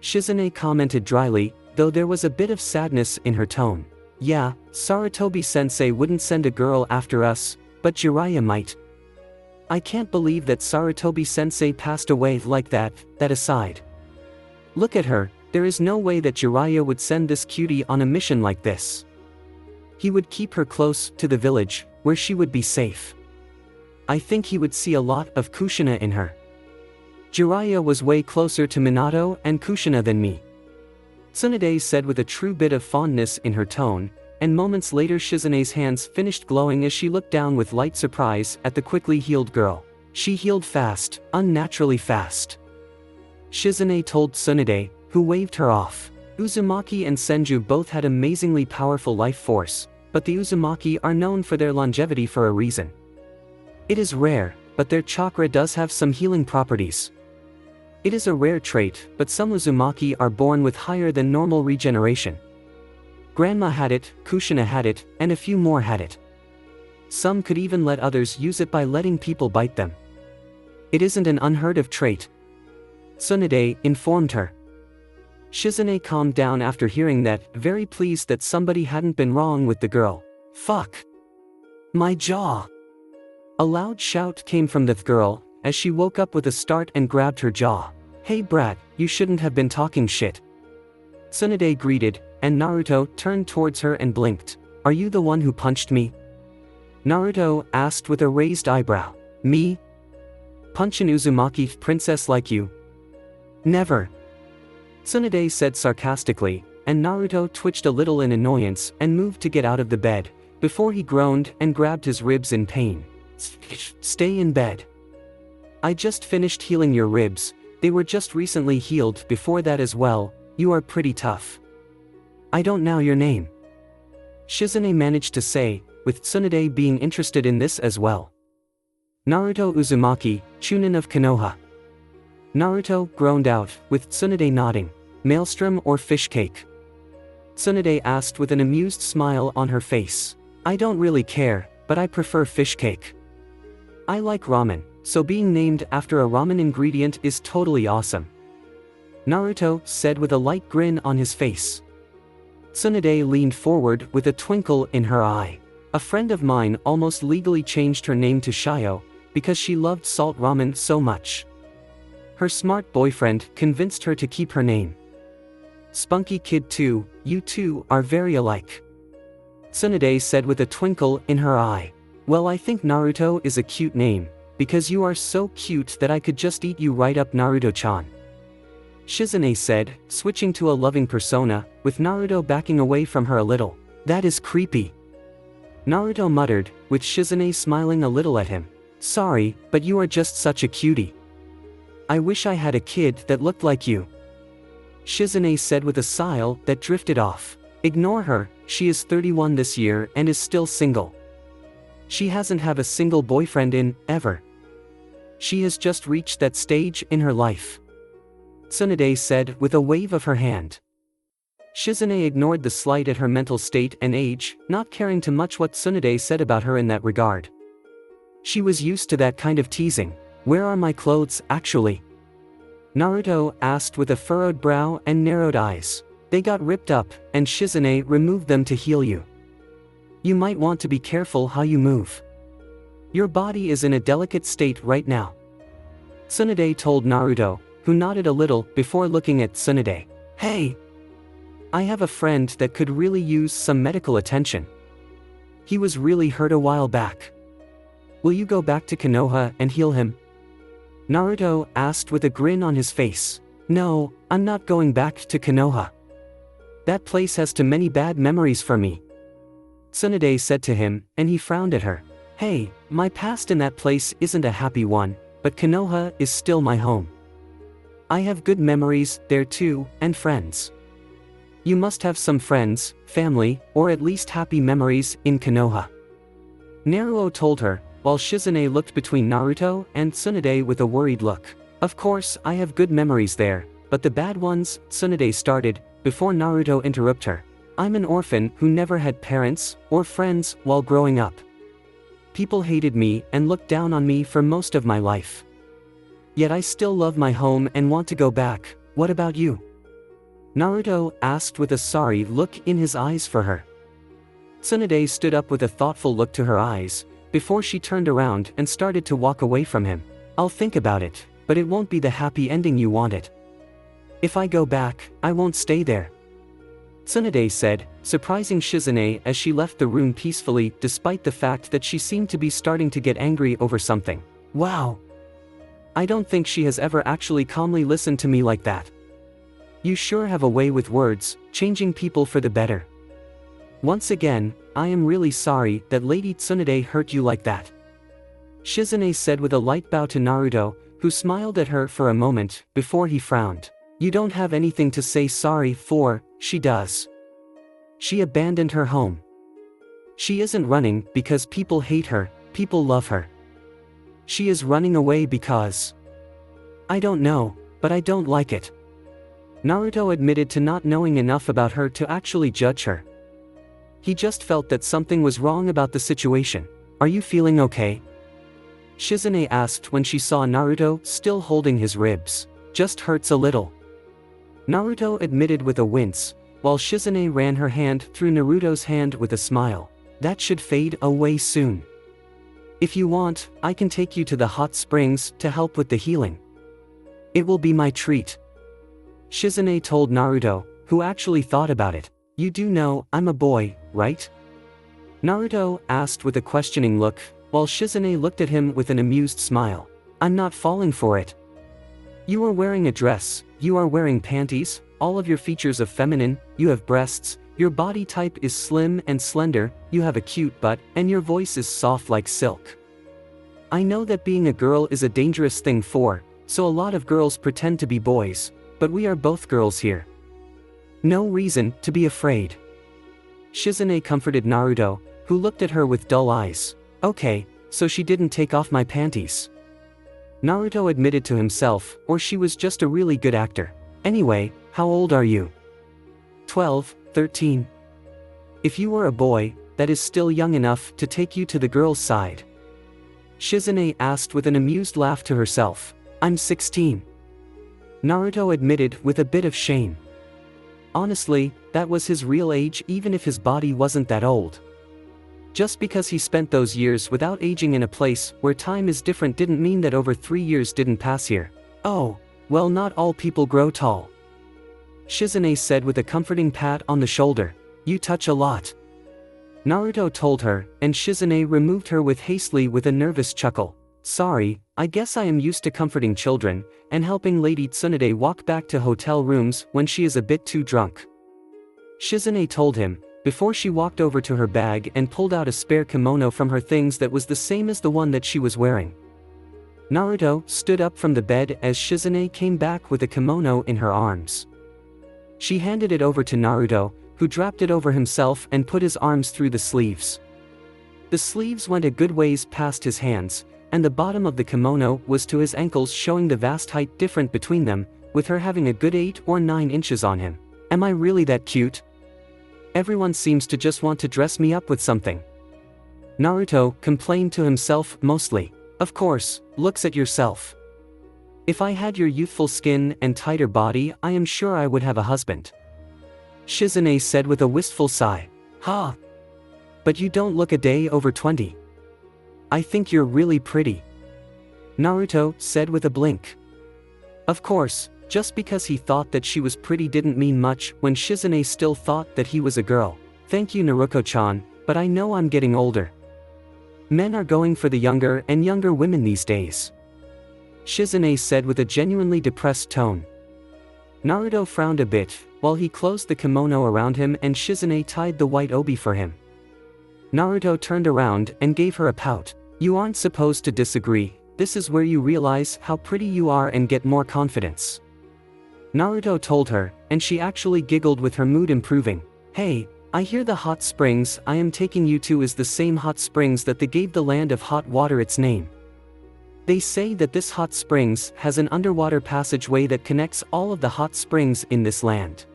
Speaker 1: Shizune commented dryly, though there was a bit of sadness in her tone. Yeah, Sarutobi-sensei wouldn't send a girl after us, but Jiraiya might. I can't believe that Sarutobi-sensei passed away like that. That aside. Look at her, there is no way that Jiraiya would send this cutie on a mission like this. He would keep her close to the village, where she would be safe. I think he would see a lot of Kushina in her. Jiraiya was way closer to Minato and Kushina than me. Tsunade said with a true bit of fondness in her tone, and moments later Shizune's hands finished glowing as she looked down with light surprise at the quickly healed girl. She healed fast, unnaturally fast. Shizune told Tsunade, who waved her off. Uzumaki and Senju both had amazingly powerful life force, but the Uzumaki are known for their longevity for a reason. It is rare, but their chakra does have some healing properties. It is a rare trait, but some Uzumaki are born with higher than normal regeneration. Grandma had it, Kushina had it, and a few more had it. Some could even let others use it by letting people bite them. It isn't an unheard of trait. Tsunade informed her. Shizune calmed down after hearing that, very pleased that somebody hadn't been wrong with the girl. Fuck. My jaw. A loud shout came from the girl, as she woke up with a start and grabbed her jaw. "Hey brat, you shouldn't have been talking shit." Tsunade greeted, and Naruto turned towards her and blinked. "Are you the one who punched me?" Naruto asked with a raised eyebrow. "Me? Punch an Uzumaki princess like you? Never." Tsunade said sarcastically, and Naruto twitched a little in annoyance and moved to get out of the bed, before he groaned and grabbed his ribs in pain. "Stay in bed. I just finished healing your ribs, they were just recently healed before that as well, you are pretty tough. I don't know your name," Shizune managed to say, with Tsunade being interested in this as well. "Naruto Uzumaki, Chunin of Konoha." Naruto groaned out, with Tsunade nodding. "Maelstrom or fish cake?" Tsunade asked with an amused smile on her face. "I don't really care, but I prefer fish cake. I like ramen, so being named after a ramen ingredient is totally awesome," Naruto said with a light grin on his face. Tsunade leaned forward with a twinkle in her eye. "A friend of mine almost legally changed her name to Shio, because she loved salt ramen so much. Her smart boyfriend convinced her to keep her name. Spunky kid too, you two are very alike," Tsunade said with a twinkle in her eye. "Well, I think Naruto is a cute name, because you are so cute that I could just eat you right up, Naruto-chan," Shizune said, switching to a loving persona, with Naruto backing away from her a little. "That is creepy," Naruto muttered, with Shizune smiling a little at him. "Sorry, but you are just such a cutie. I wish I had a kid that looked like you," Shizune said with a sigh that drifted off. "Ignore her, she is 31 this year and is still single. She hasn't had a single boyfriend in, ever. She has just reached that stage in her life," Tsunade said with a wave of her hand. Shizune ignored the slight at her mental state and age, not caring too much what Tsunade said about her in that regard. She was used to that kind of teasing. "Where are my clothes, actually?" Naruto asked with a furrowed brow and narrowed eyes. "They got ripped up, and Shizune removed them to heal you. You might want to be careful how you move. Your body is in a delicate state right now," Tsunade told Naruto, who nodded a little before looking at Tsunade. "Hey! I have a friend that could really use some medical attention. He was really hurt a while back. Will you go back to Konoha and heal him?" Naruto asked with a grin on his face. "No, I'm not going back to Konoha. That place has too many bad memories for me," Tsunade said to him, and he frowned at her. "Hey, my past in that place isn't a happy one, but Konoha is still my home. I have good memories there too, and friends. You must have some friends, family, or at least happy memories in Konoha," Naruto told her, while Shizune looked between Naruto and Tsunade with a worried look. "Of course I have good memories there, but the bad ones," Tsunade started, before Naruto interrupted her. "I'm an orphan who never had parents or friends while growing up. People hated me and looked down on me for most of my life. Yet I still love my home and want to go back. What about you?" Naruto asked with a sorry look in his eyes for her. Tsunade stood up with a thoughtful look to her eyes, before she turned around and started to walk away from him. "I'll think about it, but it won't be the happy ending you wanted. If I go back, I won't stay there," Tsunade said, surprising Shizune as she left the room peacefully despite the fact that she seemed to be starting to get angry over something. "Wow. I don't think she has ever actually calmly listened to me like that. You sure have a way with words, changing people for the better. Once again, I am really sorry that Lady Tsunade hurt you like that," Shizune said with a light bow to Naruto, who smiled at her for a moment before he frowned. "You don't have anything to say sorry for, she does. She abandoned her home. She isn't running because people hate her, people love her. She is running away because... I don't know, but I don't like it." Naruto admitted to not knowing enough about her to actually judge her. He just felt that something was wrong about the situation. "Are you feeling okay?" Shizune asked when she saw Naruto still holding his ribs. "Just hurts a little," Naruto admitted with a wince, while Shizune ran her hand through Naruto's hand with a smile. "That should fade away soon. If you want, I can take you to the hot springs to help with the healing. It will be my treat. Shizune told Naruto, who actually thought about it. You do know, I'm a boy, right? Naruto asked with a questioning look, while Shizune looked at him with an amused smile. I'm not falling for it. You are wearing a dress, you are wearing panties, all of your features are feminine, you have breasts, your body type is slim and slender, you have a cute butt, and your voice is soft like silk. I know that being a girl is a dangerous thing so a lot of girls pretend to be boys, but we are both girls here. No reason to be afraid. Shizune comforted Naruto, who looked at her with dull eyes. Okay, so she didn't take off my panties. Naruto admitted to himself, or she was just a really good actor. Anyway, how old are you? 12, 13. If you were a boy, that is still young enough to take you to the girl's side. Shizune asked with an amused laugh to herself. I'm 16. Naruto admitted with a bit of shame. Honestly, that was his real age even if his body wasn't that old. Just because he spent those years without aging in a place where time is different didn't mean that over 3 years didn't pass here. Oh, well, not all people grow tall. Shizune said with a comforting pat on the shoulder. You touch a lot. Naruto told her, and Shizune removed her hastily with a nervous chuckle. Sorry, I guess I am used to comforting children, and helping Lady Tsunade walk back to hotel rooms when she is a bit too drunk. Shizune told him, before she walked over to her bag and pulled out a spare kimono from her things that was the same as the one that she was wearing. Naruto stood up from the bed as Shizune came back with a kimono in her arms. She handed it over to Naruto, who draped it over himself and put his arms through the sleeves. The sleeves went a good ways past his hands, and the bottom of the kimono was to his ankles, showing the vast height difference between them, with her having a good 8 or 9 inches on him. Am I really that cute? Everyone seems to just want to dress me up with something. Naruto complained to himself mostly. Of course, looks at yourself. If I had your youthful skin and tighter body, I am sure I would have a husband. Shizune said with a wistful sigh. Ha! But you don't look a day over 20. I think you're really pretty. Naruto said with a blink. Of course, just because he thought that she was pretty didn't mean much when Shizune still thought that he was a girl. Thank you, Naruto-chan, but I know I'm getting older. Men are going for the younger and younger women these days. Shizune said with a genuinely depressed tone. Naruto frowned a bit, while he closed the kimono around him and Shizune tied the white obi for him. Naruto turned around and gave her a pout. You aren't supposed to disagree, this is where you realize how pretty you are and get more confidence. Naruto told her, and she actually giggled with her mood improving. Hey, I hear the hot springs I am taking you to is the same hot springs that they gave the land of hot water its name. They say that this hot springs has an underwater passageway that connects all of the hot springs in this land.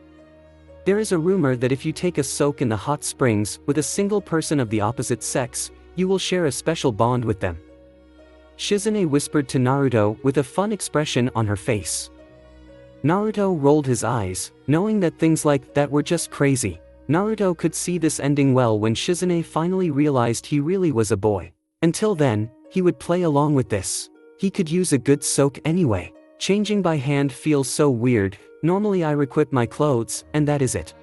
Speaker 1: There is a rumor that if you take a soak in the hot springs with a single person of the opposite sex, you will share a special bond with them. Shizune whispered to Naruto with a fun expression on her face. Naruto rolled his eyes, knowing that things like that were just crazy. Naruto could see this ending well when Shizune finally realized he really was a boy. Until then, he would play along with this. He could use a good soak anyway. Changing by hand feels so weird. Normally I requip my clothes, and that is it.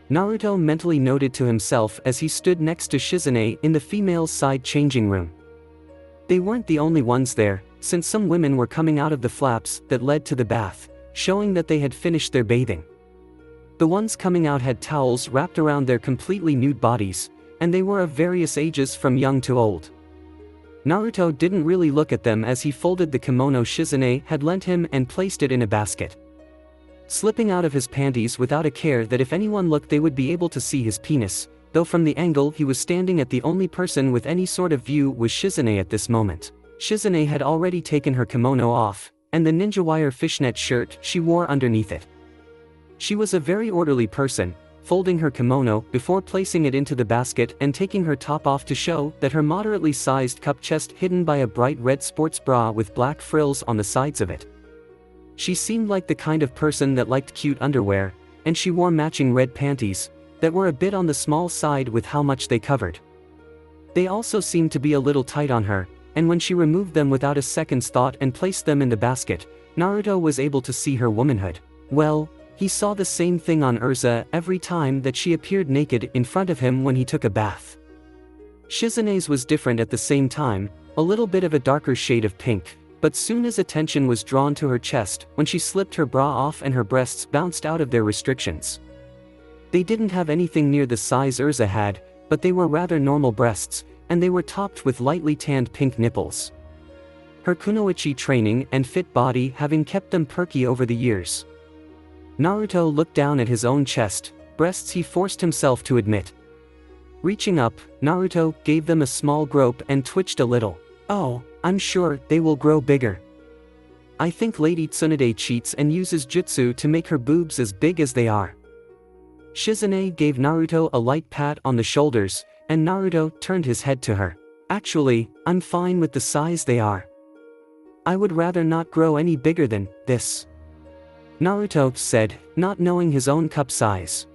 Speaker 1: Naruto mentally noted to himself as he stood next to Shizune in the female's side changing room. They weren't the only ones there, since some women were coming out of the flaps that led to the bath, showing that they had finished their bathing. The ones coming out had towels wrapped around their completely nude bodies, and they were of various ages from young to old. Naruto didn't really look at them as he folded the kimono Shizune had lent him and placed it in a basket. Slipping out of his panties without a care that if anyone looked they would be able to see his penis, though from the angle he was standing at the only person with any sort of view was Shizune at this moment. Shizune had already taken her kimono off, and the ninja wire fishnet shirt she wore underneath it. She was a very orderly person, folding her kimono before placing it into the basket and taking her top off to show that her moderately sized cup chest hidden by a bright red sports bra with black frills on the sides of it. She seemed like the kind of person that liked cute underwear, and she wore matching red panties that were a bit on the small side with how much they covered. They also seemed to be a little tight on her, and when she removed them without a second's thought and placed them in the basket, Naruto was able to see her womanhood. Well, he saw the same thing on Urza every time that she appeared naked in front of him when he took a bath. Shizune's was different at the same time, a little bit of a darker shade of pink, but soon as attention was drawn to her chest when she slipped her bra off and her breasts bounced out of their restrictions. They didn't have anything near the size Urza had, but they were rather normal breasts, and they were topped with lightly tanned pink nipples. Her kunoichi training and fit body having kept them perky over the years. Naruto looked down at his own chest, breasts he forced himself to admit. Reaching up, Naruto gave them a small grope and twitched a little. Oh, I'm sure they will grow bigger. I think Lady Tsunade cheats and uses jutsu to make her boobs as big as they are. Shizune gave Naruto a light pat on the shoulders, and Naruto turned his head to her. Actually, I'm fine with the size they are. I would rather not grow any bigger than this, Naruto said, not knowing his own cup size.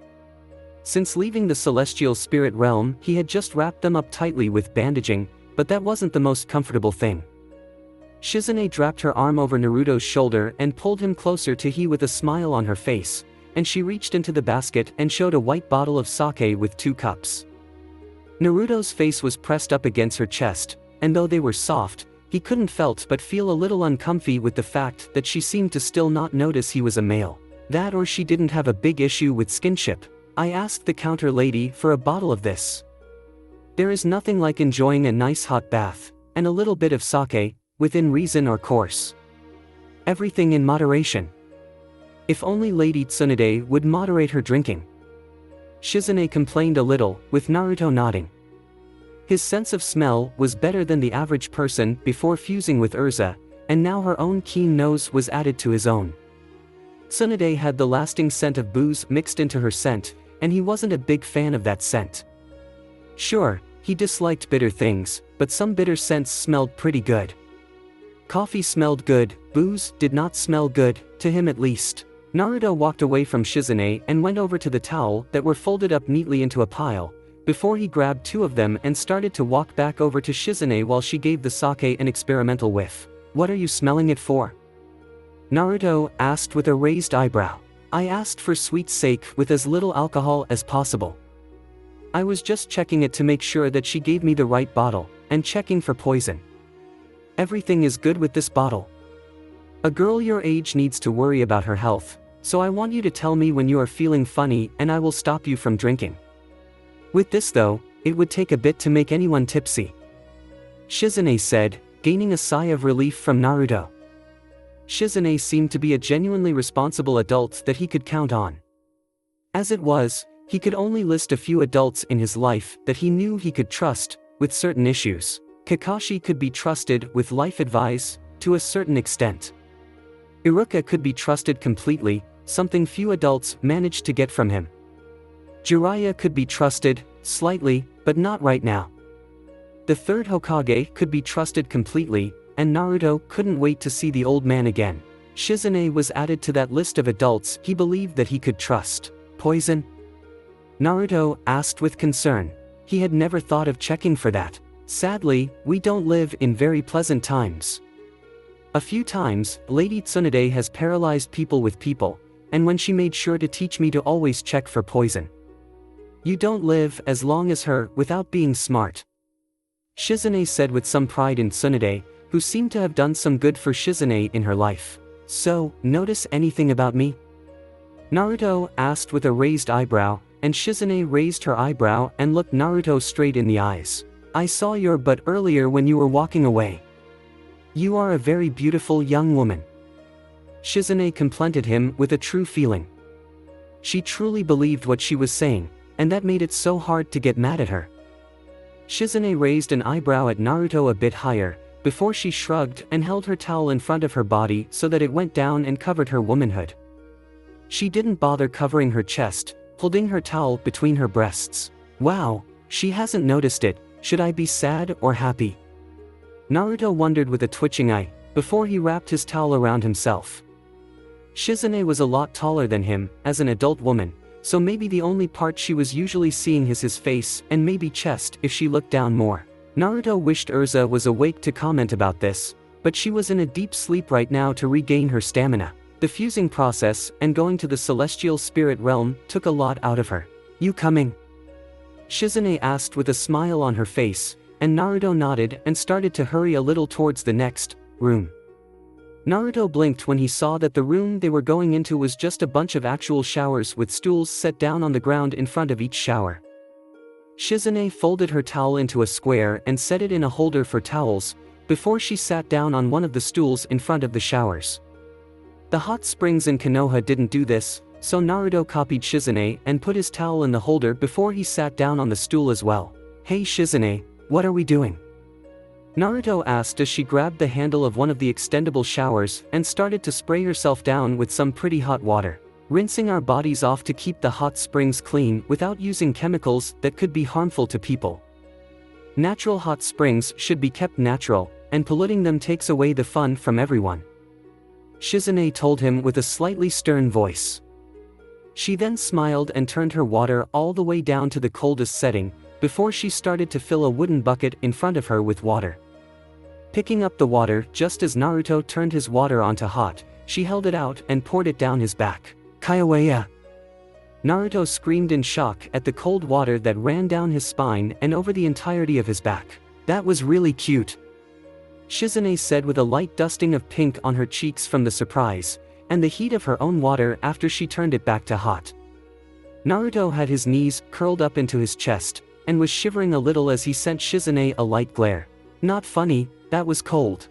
Speaker 1: Since leaving the celestial spirit realm, he had just wrapped them up tightly with bandaging, but that wasn't the most comfortable thing. Shizune dropped her arm over Naruto's shoulder and pulled him closer to he with a smile on her face, and she reached into the basket and showed a white bottle of sake with 2 cups. Naruto's face was pressed up against her chest, and though they were soft, he couldn't felt but feel a little uncomfy with the fact that she seemed to still not notice he was a male. That or she didn't have a big issue with skinship. I asked the counter lady for a bottle of this. There is nothing like enjoying a nice hot bath, and a little bit of sake, within reason or course. Everything in moderation. If only Lady Tsunade would moderate her drinking. Shizune complained a little, with Naruto nodding. His sense of smell was better than the average person before fusing with Urza, and now her own keen nose was added to his own. Tsunade had the lasting scent of booze mixed into her scent, and he wasn't a big fan of that scent. Sure, he disliked bitter things, but some bitter scents smelled pretty good. Coffee smelled good, booze did not smell good, to him at least. Naruto walked away from Shizune and went over to the towel that were folded up neatly into a pile, before he grabbed 2 of them and started to walk back over to Shizune while she gave the sake an experimental whiff. What are you smelling it for? Naruto asked with a raised eyebrow. I asked for sweet sake with as little alcohol as possible. I was just checking it to make sure that she gave me the right bottle, and checking for poison. Everything is good with this bottle. A girl your age needs to worry about her health, so I want you to tell me when you are feeling funny and I will stop you from drinking. With this though, it would take a bit to make anyone tipsy, Shizune said, gaining a sigh of relief from Naruto. Shizune seemed to be a genuinely responsible adult that he could count on. As it was, he could only list a few adults in his life that he knew he could trust with certain issues. Kakashi could be trusted with life advice, to a certain extent. Iruka could be trusted completely, something few adults managed to get from him. Jiraiya could be trusted, slightly, but not right now. The 3rd Hokage could be trusted completely, and Naruto couldn't wait to see the old man again. Shizune was added to that list of adults he believed that he could trust. Poison? Naruto asked with concern. He had never thought of checking for that. Sadly, we don't live in very pleasant times. A few times, Lady Tsunade has paralyzed people with people, and when she made sure to teach me to always check for poison. You don't live as long as her without being smart, Shizune said with some pride in Tsunade, who seemed to have done some good for Shizune in her life. So, notice anything about me? Naruto asked with a raised eyebrow, and Shizune raised her eyebrow and looked Naruto straight in the eyes. I saw your butt earlier when you were walking away. You are a very beautiful young woman. Shizune complimented him with a true feeling. She truly believed what she was saying, and that made it so hard to get mad at her. Shizune raised an eyebrow at Naruto a bit higher, before she shrugged and held her towel in front of her body so that it went down and covered her womanhood. She didn't bother covering her chest, holding her towel between her breasts. Wow, she hasn't noticed it. Should I be sad or happy? Naruto wondered with a twitching eye, before he wrapped his towel around himself. Shizune was a lot taller than him, as an adult woman, so maybe the only part she was usually seeing is his face and maybe chest if she looked down more. Naruto wished Urza was awake to comment about this, but she was in a deep sleep right now to regain her stamina. The fusing process and going to the celestial spirit realm took a lot out of her. "You coming?" Shizune asked with a smile on her face, and Naruto nodded and started to hurry a little towards the next room. Naruto blinked when he saw that the room they were going into was just a bunch of actual showers with stools set down on the ground in front of each shower. Shizune folded her towel into a square and set it in a holder for towels, before she sat down on one of the stools in front of the showers. The hot springs in Konoha didn't do this, so Naruto copied Shizune and put his towel in the holder before he sat down on the stool as well. "Hey Shizune, what are we doing?" Naruto asked as she grabbed the handle of one of the extendable showers and started to spray herself down with some pretty hot water. "Rinsing our bodies off to keep the hot springs clean without using chemicals that could be harmful to people. Natural hot springs should be kept natural, and polluting them takes away the fun from everyone," Shizune told him with a slightly stern voice. She then smiled and turned her water all the way down to the coldest setting, before she started to fill a wooden bucket in front of her with water. Picking up the water just as Naruto turned his water onto hot, she held it out and poured it down his back. "Kawaii!" Naruto screamed in shock at the cold water that ran down his spine and over the entirety of his back. "That was really cute," Shizune said with a light dusting of pink on her cheeks from the surprise, and the heat of her own water after she turned it back to hot. Naruto had his knees curled up into his chest, and was shivering a little as he sent Shizune a light glare. "Not funny, that was cold,"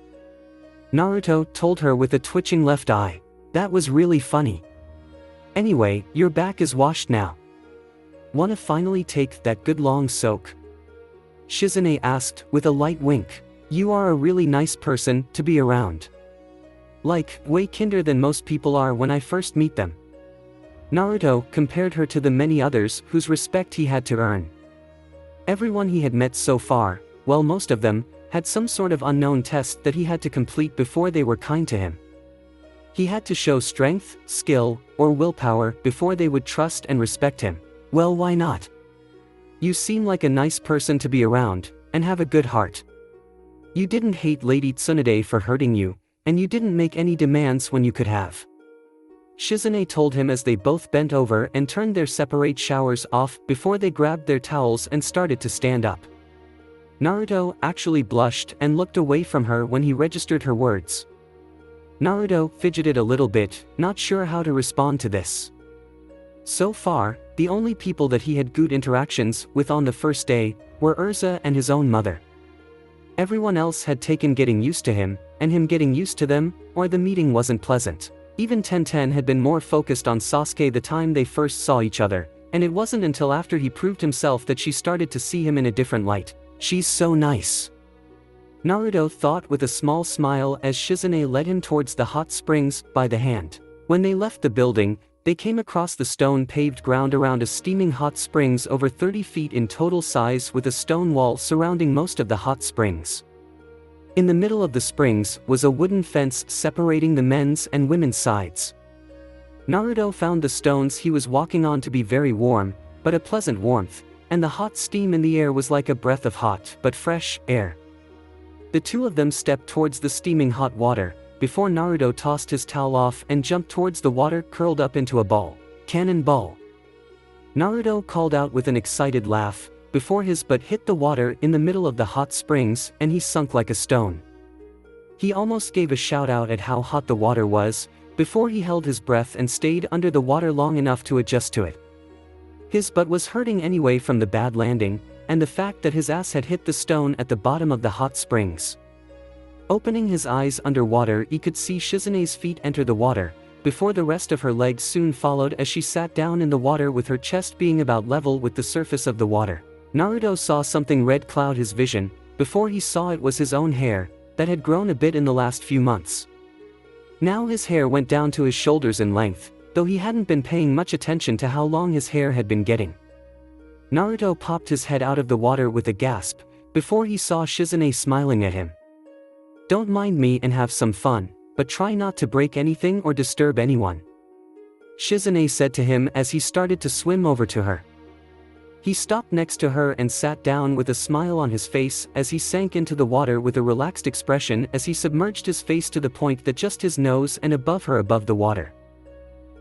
Speaker 1: Naruto told her with a twitching left eye. "That was really funny. Anyway, your back is washed now. Wanna finally take that good long soak?" Shizune asked with a light wink. "You are a really nice person to be around. Like, way kinder than most people are when I first meet them." Naruto compared her to the many others whose respect he had to earn. Everyone he had met so far, well most of them, had some sort of unknown test that he had to complete before they were kind to him. He had to show strength, skill, or willpower before they would trust and respect him. Well, why not? "You seem like a nice person to be around, and have a good heart. You didn't hate Lady Tsunade for hurting you, and you didn't make any demands when you could have," Shizune told him as they both bent over and turned their separate showers off before they grabbed their towels and started to stand up. Naruto actually blushed and looked away from her when he registered her words. Naruto fidgeted a little bit, not sure how to respond to this. So far, the only people that he had good interactions with on the first day were Urza and his own mother. Everyone else had taken getting used to him, and him getting used to them, or the meeting wasn't pleasant. Even Tenten had been more focused on Sasuke the time they first saw each other, and it wasn't until after he proved himself that she started to see him in a different light. "She's so nice," Naruto thought with a small smile as Shizune led him towards the hot springs by the hand. When they left the building, they came across the stone-paved ground around a steaming hot springs over 30 feet in total size with a stone wall surrounding most of the hot springs. In the middle of the springs was a wooden fence separating the men's and women's sides. Naruto found the stones he was walking on to be very warm, but a pleasant warmth, and the hot steam in the air was like a breath of hot but fresh air. The two of them stepped towards the steaming hot water, before Naruto tossed his towel off and jumped towards the water curled up into a ball. "Cannonball!" Naruto called out with an excited laugh, before his butt hit the water in the middle of the hot springs and he sunk like a stone. He almost gave a shout out at how hot the water was, before he held his breath and stayed under the water long enough to adjust to it. His butt was hurting anyway from the bad landing, and the fact that his ass had hit the stone at the bottom of the hot springs. Opening his eyes underwater, he could see Shizune's feet enter the water, before the rest of her legs soon followed as she sat down in the water with her chest being about level with the surface of the water. Naruto saw something red cloud his vision, before he saw it was his own hair, that had grown a bit in the last few months. Now his hair went down to his shoulders in length, though he hadn't been paying much attention to how long his hair had been getting. Naruto popped his head out of the water with a gasp, before he saw Shizune smiling at him. "Don't mind me and have some fun, but try not to break anything or disturb anyone," Shizune said to him as he started to swim over to her. He stopped next to her and sat down with a smile on his face as he sank into the water with a relaxed expression as he submerged his face to the point that just his nose and above her above the water.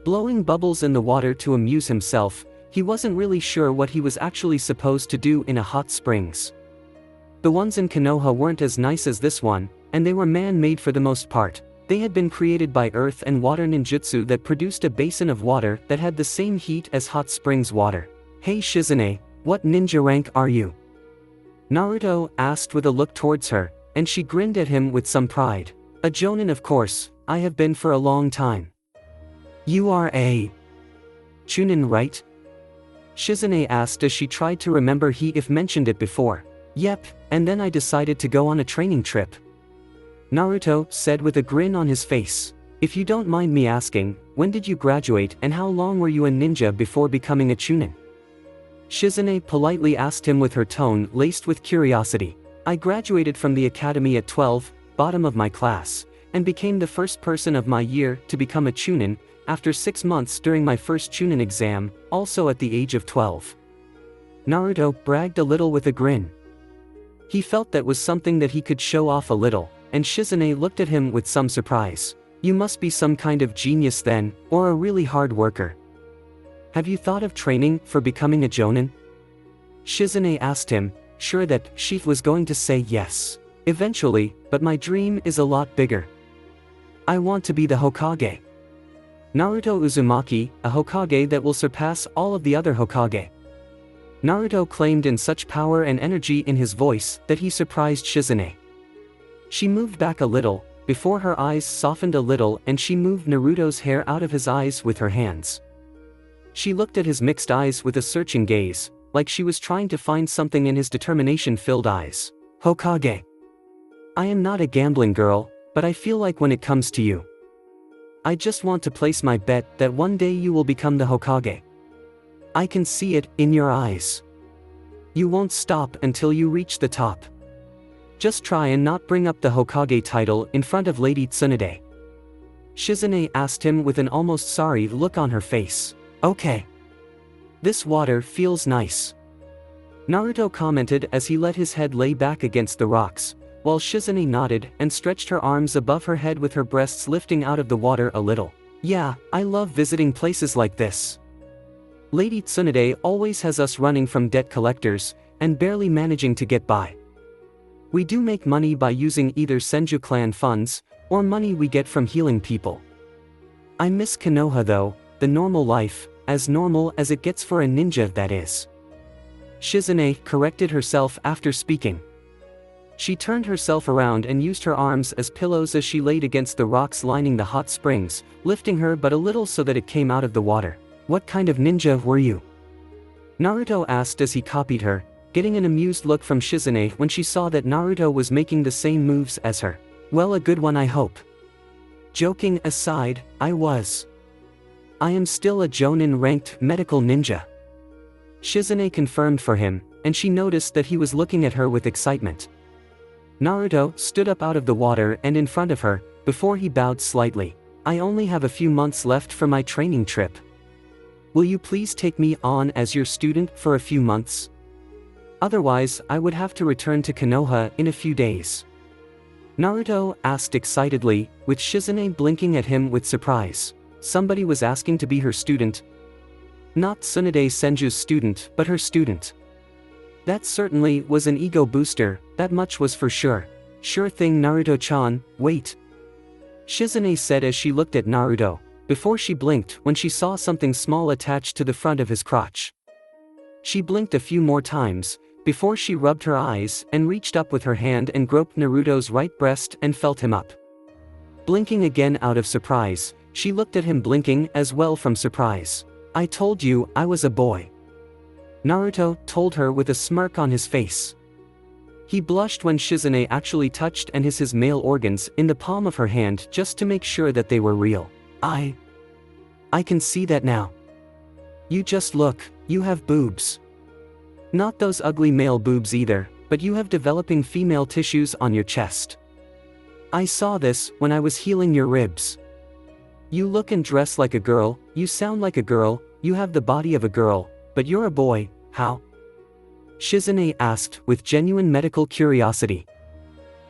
Speaker 1: Blowing bubbles in the water to amuse himself, he wasn't really sure what he was actually supposed to do in a hot springs. The ones in Konoha weren't as nice as this one, and they were man-made for the most part. They had been created by earth and water ninjutsu that produced a basin of water that had the same heat as hot springs water. "Hey Shizune, what ninja rank are you?" Naruto asked with a look towards her, and she grinned at him with some pride. "A jonin, of course, I have been for a long time." "You are a chunin, right?" Shizune asked as she tried to remember if mentioned it before. "Yep, and then I decided to go on a training trip," Naruto said with a grin on his face. "If you don't mind me asking, when did you graduate and how long were you a ninja before becoming a chunin?" Shizune politely asked him with her tone laced with curiosity. "I graduated from the academy at 12, bottom of my class, and became the first person of my year to become a chunin, after 6 months during my first chunin exam, also at the age of 12. Naruto bragged a little with a grin. He felt that was something that he could show off a little, and Shizune looked at him with some surprise. "You must be some kind of genius then, or a really hard worker. Have you thought of training for becoming a jonin?" Shizune asked him, sure that she was going to say yes. "Eventually, but my dream is a lot bigger. I want to be the Hokage. Naruto Uzumaki, a Hokage that will surpass all of the other Hokage." Naruto claimed in such power and energy in his voice that he surprised Shizune. She moved back a little, before her eyes softened a little, and she moved Naruto's hair out of his eyes with her hands. She looked at his mixed eyes with a searching gaze, like she was trying to find something in his determination-filled eyes. "Hokage. I am not a gambling girl, but I feel like when it comes to you, I just want to place my bet that one day you will become the Hokage. I can see it in your eyes. You won't stop until you reach the top. Just try and not bring up the Hokage title in front of Lady Tsunade." Shizune asked him with an almost sorry look on her face. "Okay. This water feels nice," Naruto commented as he let his head lay back against the rocks, while Shizune nodded and stretched her arms above her head with her breasts lifting out of the water a little. "Yeah, I love visiting places like this. Lady Tsunade always has us running from debt collectors, and barely managing to get by. We do make money by using either Senju clan funds, or money we get from healing people. I miss Konoha though, the normal life, as normal as it gets for a ninja that is." Shizune corrected herself after speaking. She turned herself around and used her arms as pillows as she laid against the rocks lining the hot springs, lifting her but a little so that it came out of the water. "What kind of ninja were you?" Naruto asked as he copied her, getting an amused look from Shizune when she saw that Naruto was making the same moves as her. "Well, a good one, I hope. Joking aside, I am still a jonin ranked medical ninja," Shizune confirmed for him, and she noticed that he was looking at her with excitement. Naruto stood up out of the water and in front of her, before he bowed slightly. "I only have a few months left for my training trip. Will you please take me on as your student for a few months? Otherwise, I would have to return to Konoha in a few days," Naruto asked excitedly, with Shizune blinking at him with surprise. Somebody was asking to be her student? Not Tsunade Senju's student, but her student. That certainly was an ego booster, that much was for sure. "Sure thing, Naruto-chan, wait," Shizune said as she looked at Naruto, before she blinked when she saw something small attached to the front of his crotch. She blinked a few more times, before she rubbed her eyes and reached up with her hand and groped Naruto's right breast and felt him up. Blinking again out of surprise, she looked at him blinking as well from surprise. "I told you I was a boy," Naruto told her with a smirk on his face. He blushed when Shizune actually touched and his male organs in the palm of her hand just to make sure that they were real. I can see that now. You just look, you have boobs. Not those ugly male boobs either, but you have developing female tissues on your chest. I saw this when I was healing your ribs. You look and dress like a girl, you sound like a girl, you have the body of a girl, but you're a boy, how? Shizune asked, with genuine medical curiosity.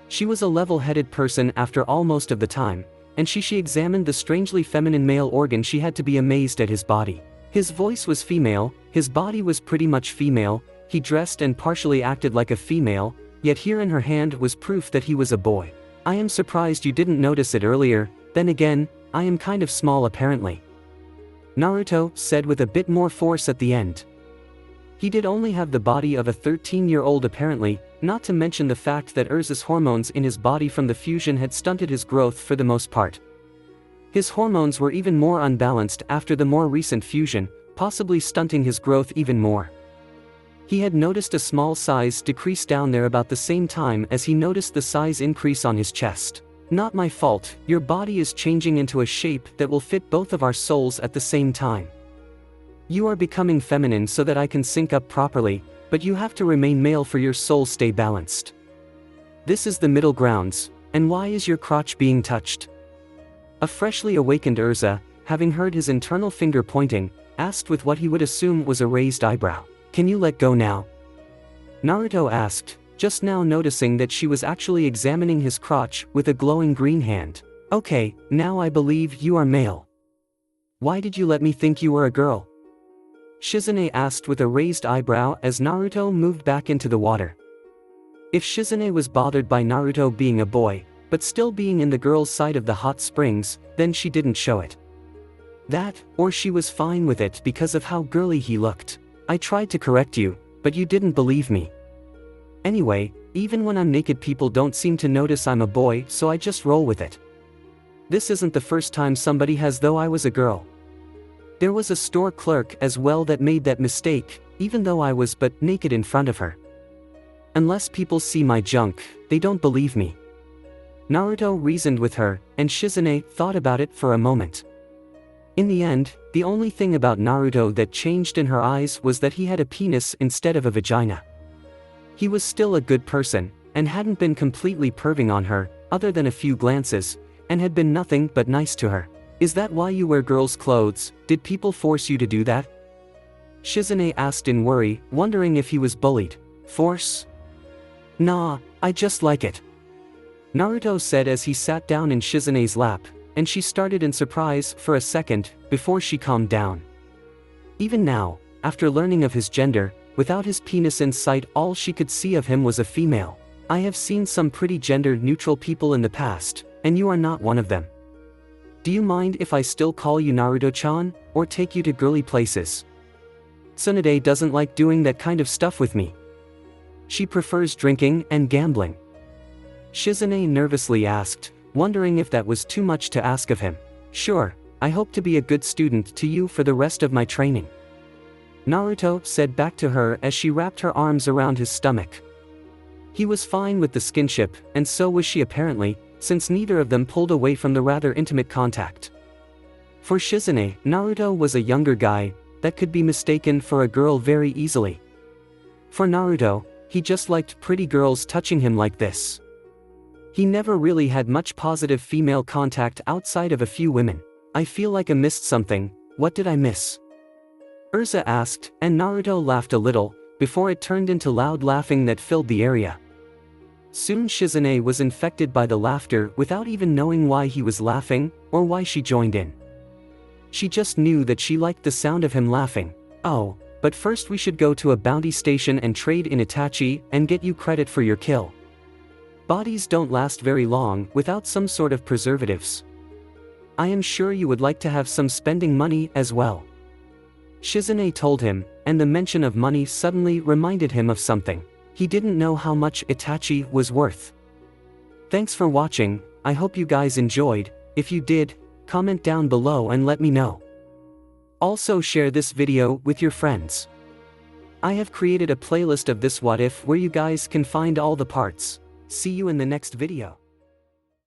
Speaker 1: She was a level-headed person after all most of the time, and she examined the strangely feminine male organ. She had to be amazed at his body. His voice was female, his body was pretty much female, he dressed and partially acted like a female, yet here in her hand was proof that he was a boy. I am surprised you didn't notice it earlier, then again, I am kind of small apparently. Naruto said with a bit more force at the end. He did only have the body of a 13-year-old apparently, not to mention the fact that Urza's hormones in his body from the fusion had stunted his growth for the most part. His hormones were even more unbalanced after the more recent fusion, possibly stunting his growth even more. He had noticed a small size decrease down there about the same time as he noticed the size increase on his chest. Not my fault, your body is changing into a shape that will fit both of our souls at the same time. You are becoming feminine so that I can sync up properly, but you have to remain male for your soul stay balanced. This is the middle grounds, and why is your crotch being touched? A freshly awakened Urza, having heard his internal finger pointing, asked with what he would assume was a raised eyebrow. Can you let go now? Naruto asked, just now noticing that she was actually examining his crotch with a glowing green hand. Okay, now I believe you are male. Why did you let me think you were a girl? Shizune asked with a raised eyebrow as Naruto moved back into the water. If Shizune was bothered by Naruto being a boy, but still being in the girl's side of the hot springs, then she didn't show it. That, or she was fine with it because of how girly he looked. I tried to correct you, but you didn't believe me. Anyway, even when I'm naked people don't seem to notice I'm a boy, so I just roll with it. This isn't the first time somebody has though I was a girl. There was a store clerk as well that made that mistake, even though I was but naked in front of her. Unless people see my junk, they don't believe me. Naruto reasoned with her, and Shizune thought about it for a moment. In the end, the only thing about Naruto that changed in her eyes was that he had a penis instead of a vagina. He was still a good person, and hadn't been completely perving on her, other than a few glances, and had been nothing but nice to her. Is that why you wear girls' clothes? Did people force you to do that? Shizune asked in worry, wondering if he was bullied. Force? Nah, I just like it. Naruto said as he sat down in Shizune's lap, and she started in surprise for a second, before she calmed down. Even now, after learning of his gender, without his penis in sight all she could see of him was a female. I have seen some pretty gender-neutral people in the past, and you are not one of them. Do you mind if I still call you Naruto-chan, or take you to girly places? Tsunade doesn't like doing that kind of stuff with me. She prefers drinking and gambling. Shizune nervously asked, wondering if that was too much to ask of him. Sure, I hope to be a good student to you for the rest of my training. Naruto said back to her as she wrapped her arms around his stomach. He was fine with the skinship, and so was she apparently, since neither of them pulled away from the rather intimate contact. For Shizune, Naruto was a younger guy that could be mistaken for a girl very easily. For Naruto, he just liked pretty girls touching him like this. He never really had much positive female contact outside of a few women. I feel like I missed something. What did I miss? Urza asked, and Naruto laughed a little, before it turned into loud laughing that filled the area. Soon Shizune was infected by the laughter without even knowing why he was laughing, or why she joined in. She just knew that she liked the sound of him laughing. Oh, but first we should go to a bounty station and trade in Itachi and get you credit for your kill. Bodies don't last very long without some sort of preservatives. I am sure you would like to have some spending money as well. Shizune told him, and the mention of money suddenly reminded him of something. He didn't know how much Itachi was worth. Thanks for watching, I hope you guys enjoyed. If you did, comment down below and let me know. Also share this video with your friends. I have created a playlist of this what if where you guys can find all the parts. See you in the next video.